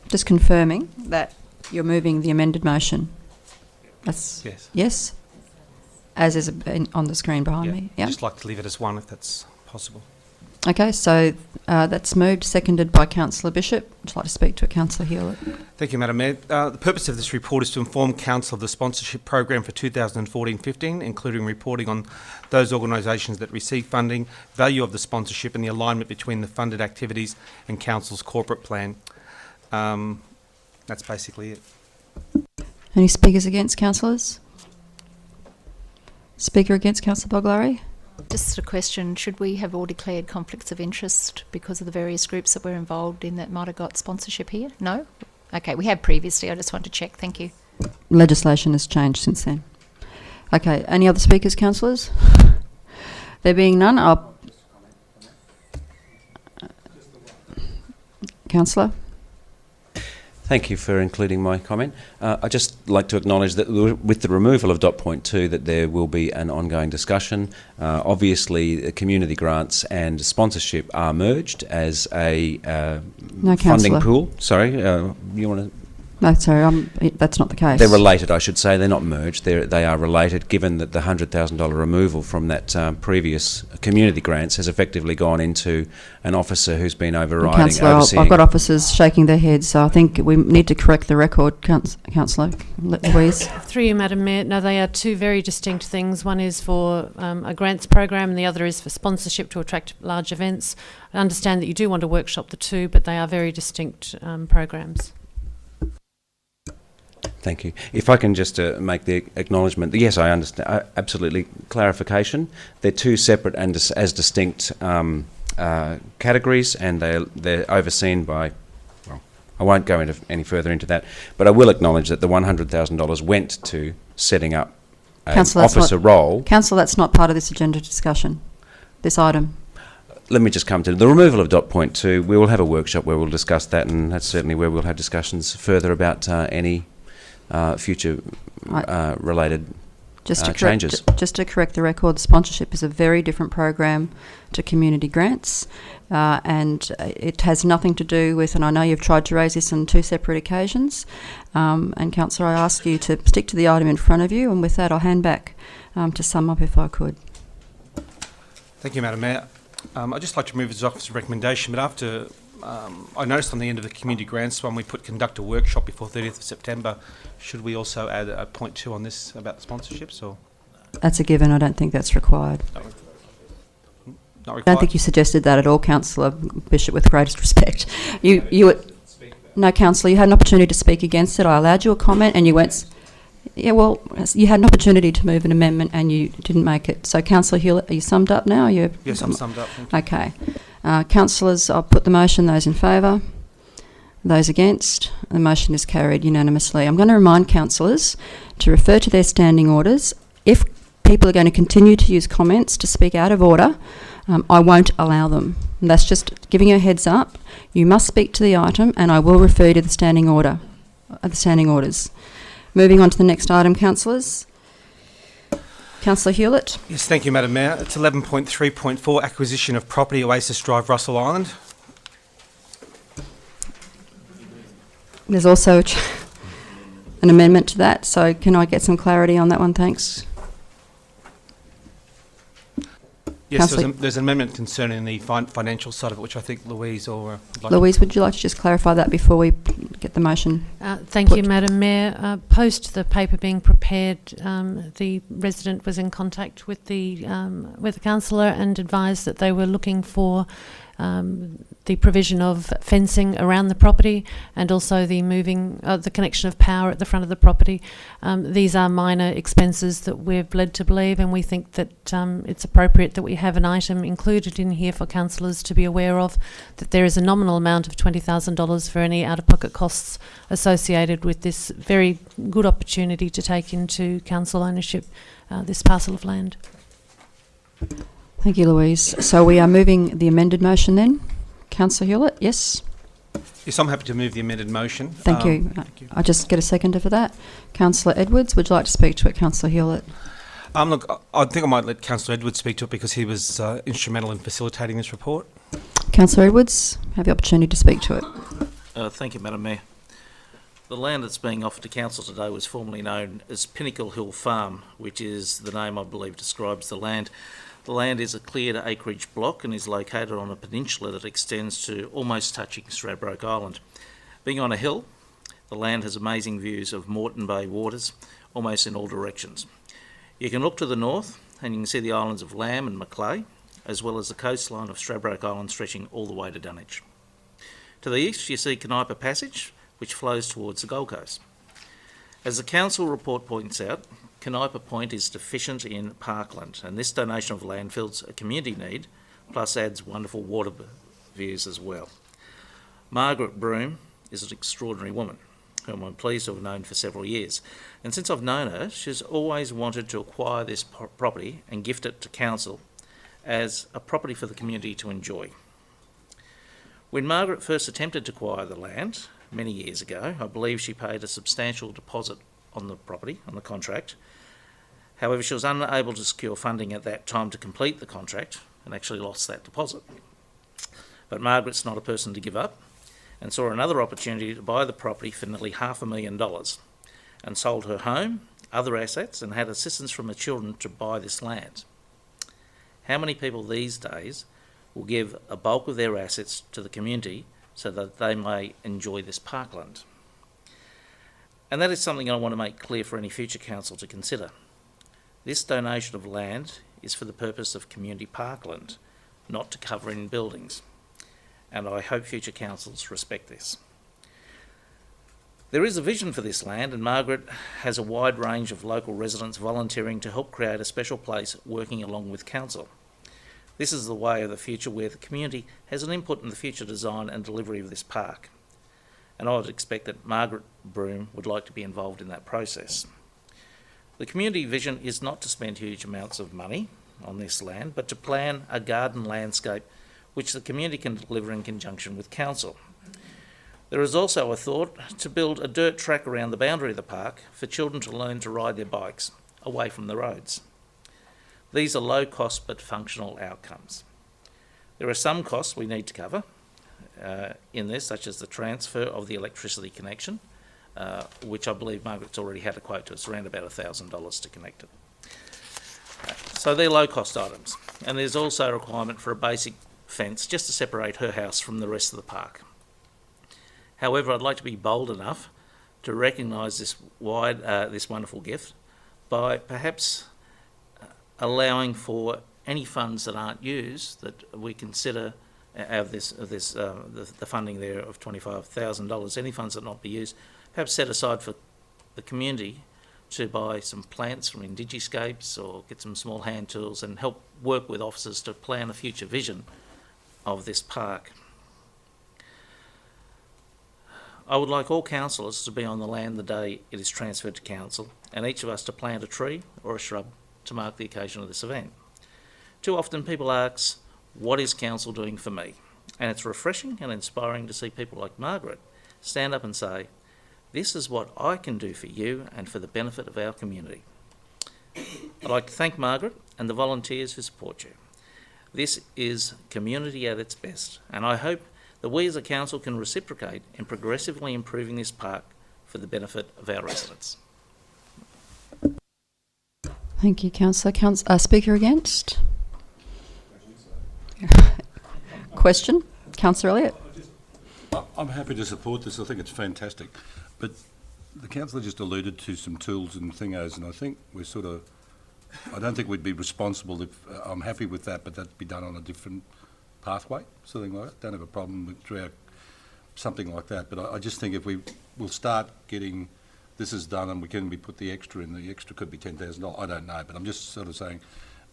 just confirming that you're moving the amended motion. That's yes. Yes? As is on the screen behind me. Yeah. I'd just like to leave it as 1 if that's possible. Okay, so that's moved, seconded by Councillor Bishop. Would you like to speak to it, Councillor Hewlett? Thank you, Madam Mayor. The purpose of this report is to inform Council of the sponsorship program for 2014-15, including reporting on those organisations that receive funding, value of the sponsorship and the alignment between the funded activities and Council's corporate plan. That's basically it. Any speakers against, councillors? Speaker against, Councillor Boglari? Just a question, should we have all declared conflicts of interest because of the various groups that were involved in that might have got sponsorship here? No? Okay, we have previously, I just want to check, thank you. Legislation has changed since then. Okay, any other speakers, councillors? There being none, I'll... Councillor? Thank you for including my comment. I'd just like to acknowledge that with the removal of dot point 2 that there will be an ongoing discussion. Obviously, community grants and sponsorship are merged as a funding pool. Sorry, you want to... No, sorry, that's not the case. They're related, I should say. They're not merged. They are related, given that the $100,000 removal from that previous community grants has effectively gone into an officer who's been overriding, Councillor, overseeing. I've got officers shaking their heads, so I think we need to correct the record, Councillor Louise. Through you, Madam Mayor. No, they are two very distinct things. One is for a grants program and the other is for sponsorship to attract large events. I understand that you do want to workshop the two, but they are very distinct programs. Thank you. If I can just make the acknowledgement, yes, I understand, absolutely, clarification. They're two separate and as distinct categories, and they're overseen by, well, I won't go into any further into that, but I will acknowledge that the $100,000 went to setting up an officer role. Councillor, that's not part of this agenda discussion, this item. Let me just come to the removal of dot point 2. We will have a workshop where we'll discuss that, and that's certainly where we'll have discussions further about any future related changes. Just to correct the record, sponsorship is a very different program to community grants, and it has nothing to do with, and I know you've tried to raise this on two separate occasions, and Councillor, I ask you to stick to the item in front of you, and with that I'll hand back to sum up if I could. Thank you, Madam Mayor. I'd just like to move this officer's recommendation, but after I noticed on the end of the community grants one we put conduct a workshop before 30th of September. Should we also add a point 2 on this about the sponsorships? Or that's a given. I don't think that's required. Not required. I don't think you suggested that at all, Councillor Bishop, with greatest respect. No, Councillor, you had an opportunity to speak against it. I allowed you a comment and you went... Yeah, well, you had an opportunity to move an amendment and you didn't make it. So, Councillor Hewlett, are you summed up now? Yes, I'm summed up. Thank you. Okay. Councillors, I'll put the motion. Those in favour? Those against? The motion is carried unanimously. I'm going to remind councillors to refer to their standing orders. If people are going to continue to use comments to speak out of order, I won't allow them. And that's just giving you a heads up. You must speak to the item and I will refer you to the standing order, the standing orders. Moving on to the next item, councillors. Councillor Hewlett. Yes, thank you, Madam Mayor. It's 11.3.4, acquisition of property, Oasis Drive, Russell Island. There's also an amendment to that, so can I get some clarity on that one, thanks? Yes, there's an amendment concerning the financial side of it, which I think Louise or... Louise, would you like to just clarify that before we get the motion? Thank you, Madam Mayor. Post the paper being prepared, the resident was in contact with the councillor and advised that they were looking for the provision of fencing around the property and also the the connection of power at the front of the property. These are minor expenses that we're led to believe, and we think that it's appropriate that we have an item included in here for councillors to be aware of, that there is a nominal amount of $20,000 for any out-of-pocket costs associated with this very good opportunity to take into council ownership this parcel of land. Thank you, Louise. So we are moving the amended motion then. Councillor Hewlett, yes? Yes, I'm happy to move the amended motion. Thank you. I'll just get a seconder for that. Councillor Edwards, would you like to speak to it, Councillor Hewlett? Look, I think I might let Councillor Edwards speak to it because he was instrumental in facilitating this report. Councillor Edwards, have the opportunity to speak to it. Thank you, Madam Mayor. The land that's being offered to council today was formerly known as Pinnacle Hill Farm, which is the name I believe describes the land. The land is a cleared acreage block and is located on a peninsula that extends to almost touching Stradbroke Island. Being on a hill, the land has amazing views of Moreton Bay waters, almost in all directions. You can look to the north and you can see the islands of Lamb and Macleay, as well as the coastline of Stradbroke Island stretching all the way to Dunwich. To the east you see Canipa Passage, which flows towards the Gold Coast. As the council report points out, Canipa Point is deficient in parkland, and this donation of land fills a community need, plus adds wonderful water views as well. Margaret Broom is an extraordinary woman, whom I'm pleased to have known for several years, and since I've known her, she's always wanted to acquire this property and gift it to council as a property for the community to enjoy. When Margaret first attempted to acquire the land, many years ago, I believe she paid a substantial deposit on the property, on the contract. However, she was unable to secure funding at that time to complete the contract and actually lost that deposit. But Margaret's not a person to give up and saw another opportunity to buy the property for nearly $500,000 and sold her home, other assets, and had assistance from her children to buy this land. How many people these days will give a bulk of their assets to the community so that they may enjoy this parkland? And that is something I want to make clear for any future council to consider. This donation of land is for the purpose of community parkland, not to cover in buildings. And I hope future councils respect this. There is a vision for this land, and Margaret has a wide range of local residents volunteering to help create a special place working along with council. This is the way of the future, where the community has an input in the future design and delivery of this park. And I would expect that Margaret Broom would like to be involved in that process. The community vision is not to spend huge amounts of money on this land, but to plan a garden landscape which the community can deliver in conjunction with council. There is also a thought to build a dirt track around the boundary of the park for children to learn to ride their bikes away from the roads. These are low cost but functional outcomes. There are some costs we need to cover in this, such as the transfer of the electricity connection, which I believe Margaret's already had a quote to us, around about $1,000 to connect it. So they're low cost items. And there's also a requirement for a basic fence just to separate her house from the rest of the park. However, I'd like to be bold enough to recognise this wonderful gift by perhaps allowing for any funds that aren't used that we consider out of the funding there of $25,000, any funds that not be used, perhaps set aside for the community to buy some plants from Indigiscapes or get some small hand tools and help work with officers to plan a future vision of this park. I would like all councillors to be on the land the day it is transferred to council, and each of us to plant a tree or a shrub to mark the occasion of this event. Too often people ask, what is council doing for me? And it's refreshing and inspiring to see people like Margaret stand up and say, this is what I can do for you and for the benefit of our community. I'd like to thank Margaret and the volunteers who support you. This is community at its best, and I hope that we as a council can reciprocate in progressively improving this park for the benefit of our residents. Thank you, Councillor. Speaker against? Question? Councillor Elliott? I'm happy to support this. I think it's fantastic. But the councillor just alluded to some tools and thingos, and I think we're sort of... I don't think we'd be responsible if... I'm happy with that, but that'd be done on a different pathway, something like that. Don't have a problem with something like that. But I just think if we'll start getting... This is done and we can put the extra in. The extra could be $10,000. I don't know, but I'm just sort of saying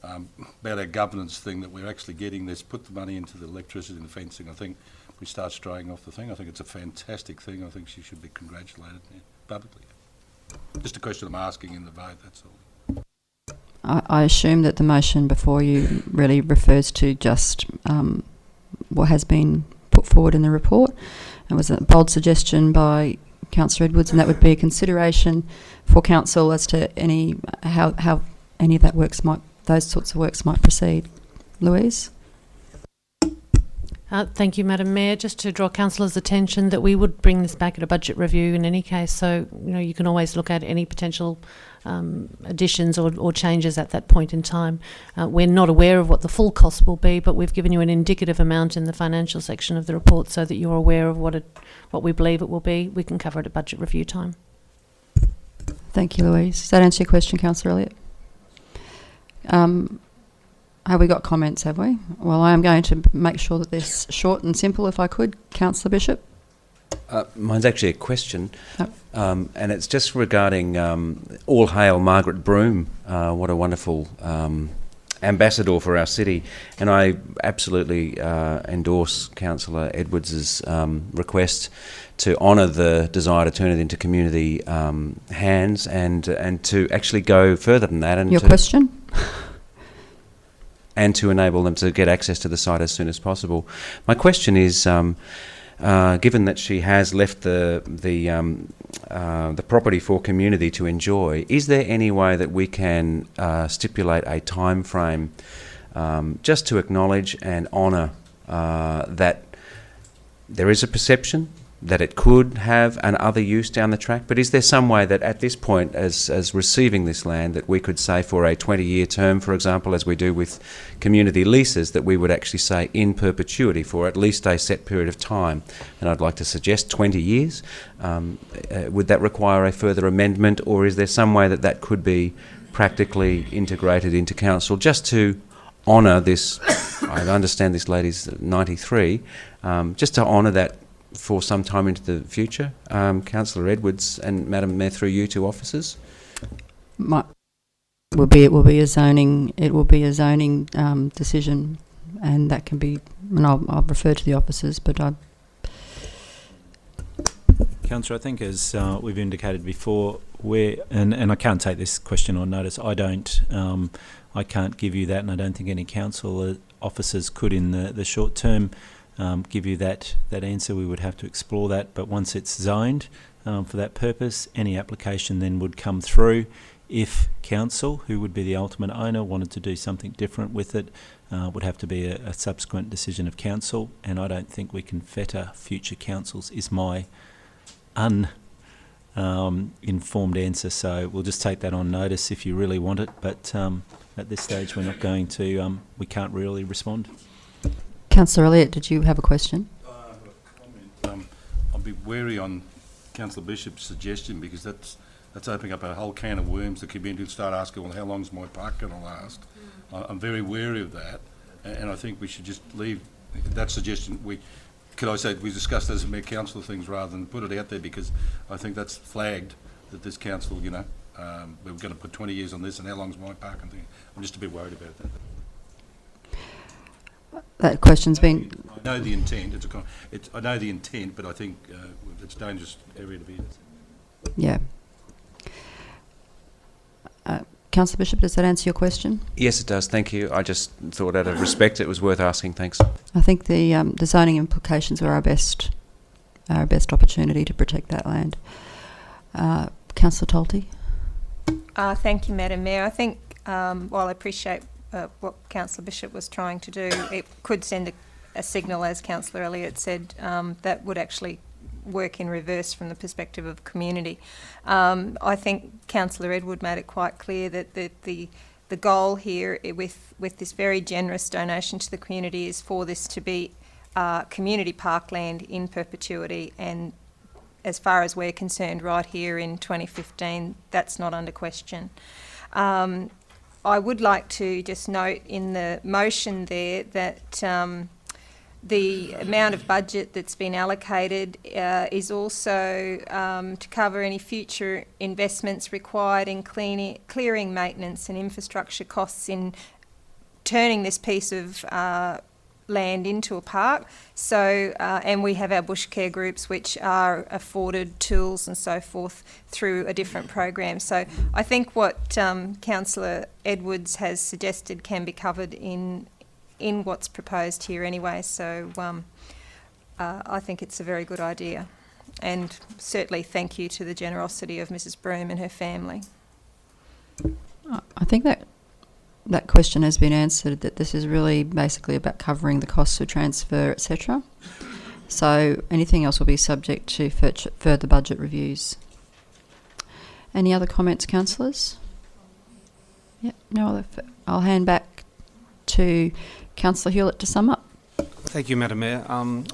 about our governance thing that we're actually getting this, put the money into the electricity and the fencing. I think we start straying off the thing. I think it's a fantastic thing. I think she should be congratulated publicly. Just a question I'm asking in the vote, that's all. I assume that the motion before you really refers to just what has been put forward in the report. It was a bold suggestion by Councillor Edwards, and that would be a consideration for council as to how any of those sorts of works might proceed. Louise? Thank you, Madam Mayor. Just to draw councillors' attention that we would bring this back at a budget review in any case, so you can always look at any potential additions or changes at that point in time. We're not aware of what the full cost will be, but we've given you an indicative amount in the financial section of the report so that you're aware of what we believe it will be. We can cover it at budget review time. Thank you, Louise. Does that answer your question, Councillor Elliott? Have we got comments, have we? Well, I am going to make sure that they're short and simple, if I could. Councillor Bishop? Mine's actually a question, and it's just regarding all hail Margaret Broome. What a wonderful ambassador for our city. And I absolutely endorse Councillor Edwards's request to honour the desire to turn it into community hands and to actually go further than that. And your question? And to enable them to get access to the site as soon as possible. My question is, given that she has left the property for community to enjoy, is there any way that we can stipulate a time frame just to acknowledge and honour that there is a perception that it could have an other use down the track, but is there some way that at this point, as receiving this land, that we could say for a 20-year term, for example, as we do with community leases, that we would actually say in perpetuity for at least a set period of time? And I'd like to suggest 20 years. Would that require a further amendment, or is there some way that that could be practically integrated into council just to honour this? I understand this lady's 93, just to honour that for some time into the future. Councillor Edwards and Madam Mayor, through you two officers. It will be a zoning decision, and that can be. And I'll refer to the officers, but Councillor, I think as we've indicated before, and I can't take this question on notice. I can't give you that, and I don't think any council officers could in the short term. Give you that answer. We would have to explore that, but once it's zoned for that purpose, any application then would come through. If council, who would be the ultimate owner, wanted to do something different with it, would have to be a subsequent decision of council, and I don't think we can fetter future councils, is my informed answer. So we'll just take that on notice if you really want it, but at this stage we're not going to, we can't really respond. Councillor Elliott, did you have a question? I'll be wary on Councillor Bishop's suggestion, because that's opening up a whole can of worms. The community will start asking, well, how long's my park going to last? I'm very wary of that, and I think we should just leave that suggestion. We discuss those as mere council things rather than put it out there, because I think that's flagged that this council, we're going to put 20 years on this, and how long's my park? And I'm just a bit worried about that. That question's been. I know the intent. I know the intent, but I think it's a dangerous area to be in. Yeah. Councillor Bishop, does that answer your question? Yes, it does. Thank you. I just thought, out of respect, it was worth asking. Thanks. I think the zoning implications are our best opportunity to protect that land. Councillor Tolte. Thank you, Madam Mayor. I think while I appreciate what Councillor Bishop was trying to do, it could send a signal, as Councillor Elliott said, that would actually work in reverse from the perspective of community. I think Councillor Edward made it quite clear that the goal here with this very generous donation to the community is for this to be community parkland in perpetuity, and as far as we're concerned right here in 2015, that's not under question. I would like to just note in the motion there that the amount of budget that's been allocated is also to cover any future investments required in clearing, maintenance and infrastructure costs in turning this piece of land into a park. So, and we have our bush care groups which are afforded tools and so forth through a different program. So I think what Councillor Edwards has suggested can be covered in what's proposed here anyway. So I think it's a very good idea. And certainly thank you to the generosity of Mrs. Broome and her family. I think that that question has been answered, that this is really basically about covering the costs of transfer, etc. So anything else will be subject to further budget reviews. Any other comments, councillors? Yep, no other. I'll hand back to Councillor Hewlett to sum up. Thank you, Madam Mayor.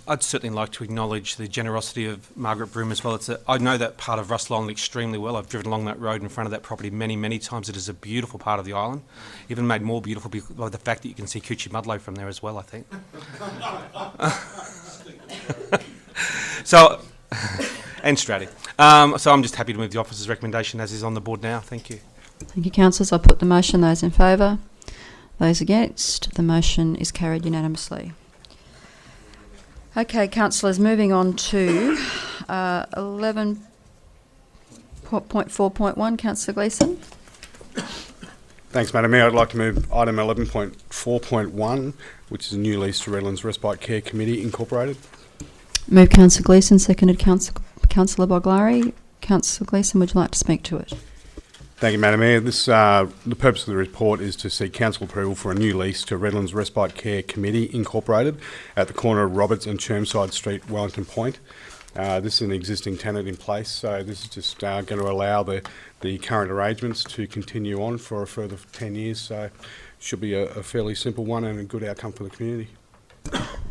I'd certainly like to acknowledge the generosity of Margaret Broom as well. I know that part of Russell Island extremely well. I've driven along that road in front of that property many, many times. It is a beautiful part of the island, even made more beautiful by the fact that you can see Coochie Mudlow from there as well, I think. And Stratty. So I'm just happy to move the officer's recommendation as is on the board now. Thank you. Thank you, councillors. I'll put the motion. Those in favour? Those against? The motion is carried unanimously. Okay, councillors, moving on to 11.4.1, Councillor Gleeson. Thanks, Madam Mayor. I'd like to move item 11.4.1, which is a new lease to Redland's Respite Care Committee Incorporated. Move Councillor Gleeson, seconded Councillor Boglari. Councillor Gleeson, would you like to speak to it? Thank you, Madam Mayor. The purpose of the report is to seek council approval for a new lease to Redland's Respite Care Committee Incorporated at the corner of Roberts and Chermside Street, Wellington Point. This is an existing tenant in place, so this is just going to allow the current arrangements to continue on for a further 10 years. So it should be a fairly simple one and a good outcome for the community.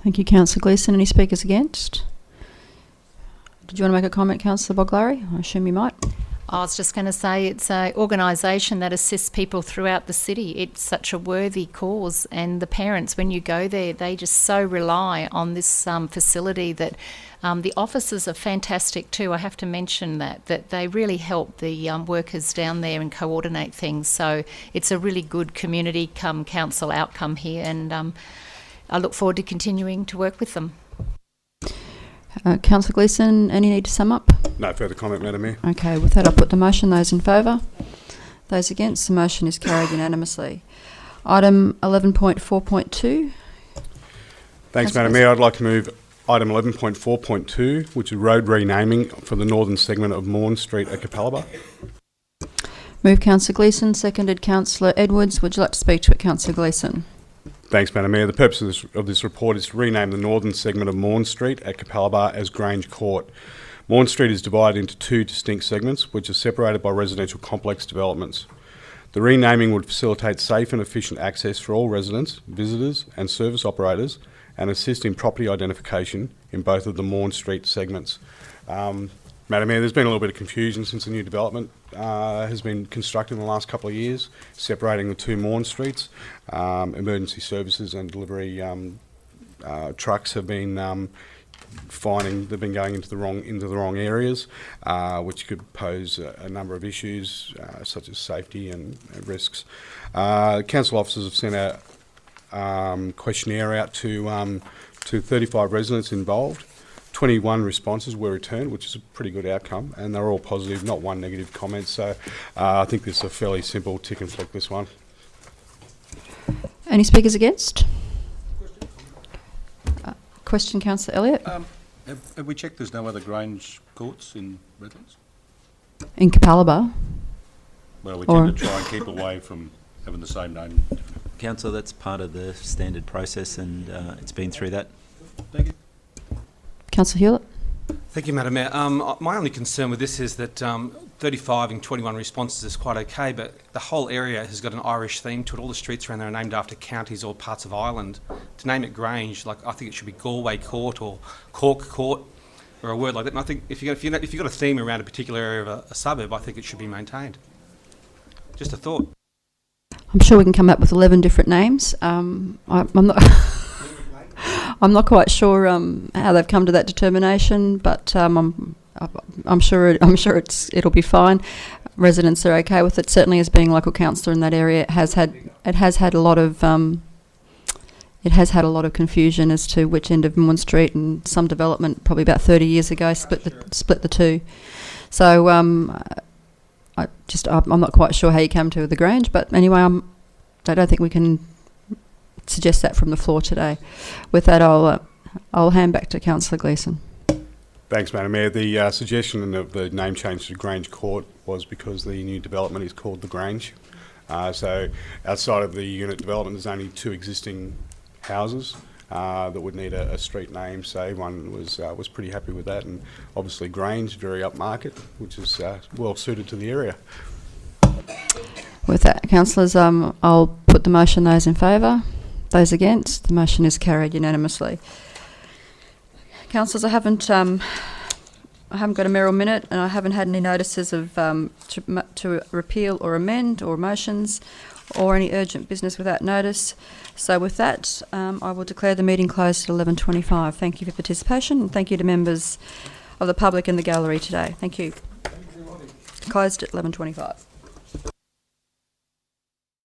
Thank you, Councillor Gleeson. Any speakers against? Did you want to make a comment, Councillor Boglari? I assume you might. I was just going to say it's an organisation that assists people throughout the city. It's such a worthy cause, and the parents, when you go there, they just so rely on this facility that the officers are fantastic too. I have to mention that they really help the workers down there and coordinate things. So it's a really good community council outcome here, and I look forward to continuing to work with them. Councillor Gleeson, any need to sum up? No further comment, Madam Mayor. Okay, with that I'll put the motion. Those in favour? Those against? The motion is carried unanimously. Item 11.4.2. Thanks, Madam Mayor. I'd like to move item 11.4.2, which is road renaming for the northern segment of Morn Street at Capalaba. Move Councillor Gleeson, seconded Councillor Edwards. Would you like to speak to it, Councillor Gleeson? Thanks, Madam Mayor. The purpose of this report is to rename the northern segment of Morn Street at Capalaba as Grange Court. Morn Street is divided into two distinct segments, which are separated by residential complex developments. The renaming would facilitate safe and efficient access for all residents, visitors and service operators, and assist in property identification in both of the Morn Street segments. Madam Mayor, there's been a little bit of confusion since the new development has been constructed in the last couple of years, separating the two Morn Streets. Emergency services and delivery trucks have been they've been going into the wrong areas, which could pose a number of issues such as safety and risks. Council officers have sent a questionnaire out to 35 residents involved. 21 responses were returned, which is a pretty good outcome, and they're all positive, not one negative comment. So I think this is a fairly simple tick and flick, this one. Any speakers against? Question, Councillor Elliott. Have we checked there's no other Grange courts in Redlands? In Capalaba? Well, we tend to try and keep away from having the same name. Councillor, that's part of the standard process, and it's been through that. Thank you. Councillor Hewlett. Thank you, Madam Mayor. My only concern with this is that 35 and 21 responses is quite okay, but the whole area has got an Irish theme to it. All the streets around there are named after counties or parts of Ireland. To name it Grange, I think it should be Galway Court or Cork Court or a word like that. And I think if you've got a theme around a particular area of a suburb, I think it should be maintained. Just a thought. I'm sure we can come up with 11 different names. I'm not... I'm not quite sure how they've come to that determination, but I'm sure it'll be fine. Residents are okay with it. Certainly, as being local councillor in that area, it has had a lot of confusion as to which end of Morn Street, and some development probably about 30 years ago split the two. So I'm not quite sure how you come to the Grange, but anyway, I don't think we can suggest that from the floor today. With that, I'll hand back to Councillor Gleeson. Thanks, Madam Mayor. The suggestion of the name change to Grange Court was because the new development is called the Grange. So outside of the unit development, there's only 2 existing houses that would need a street name, so everyone was pretty happy with that. And obviously Grange, very upmarket, which is well suited to the area. With that, councillors, I'll put the motion. Those in favour? Those against? The motion is carried unanimously. Councillors, I haven't got a Merrill minute, and I haven't had any notices of to repeal or amend or motions or any urgent business without notice. So with that, I will declare the meeting closed at 11:25. Thank you for participation, and thank you to members of the public in the gallery today. Thank you. Closed at 11:25.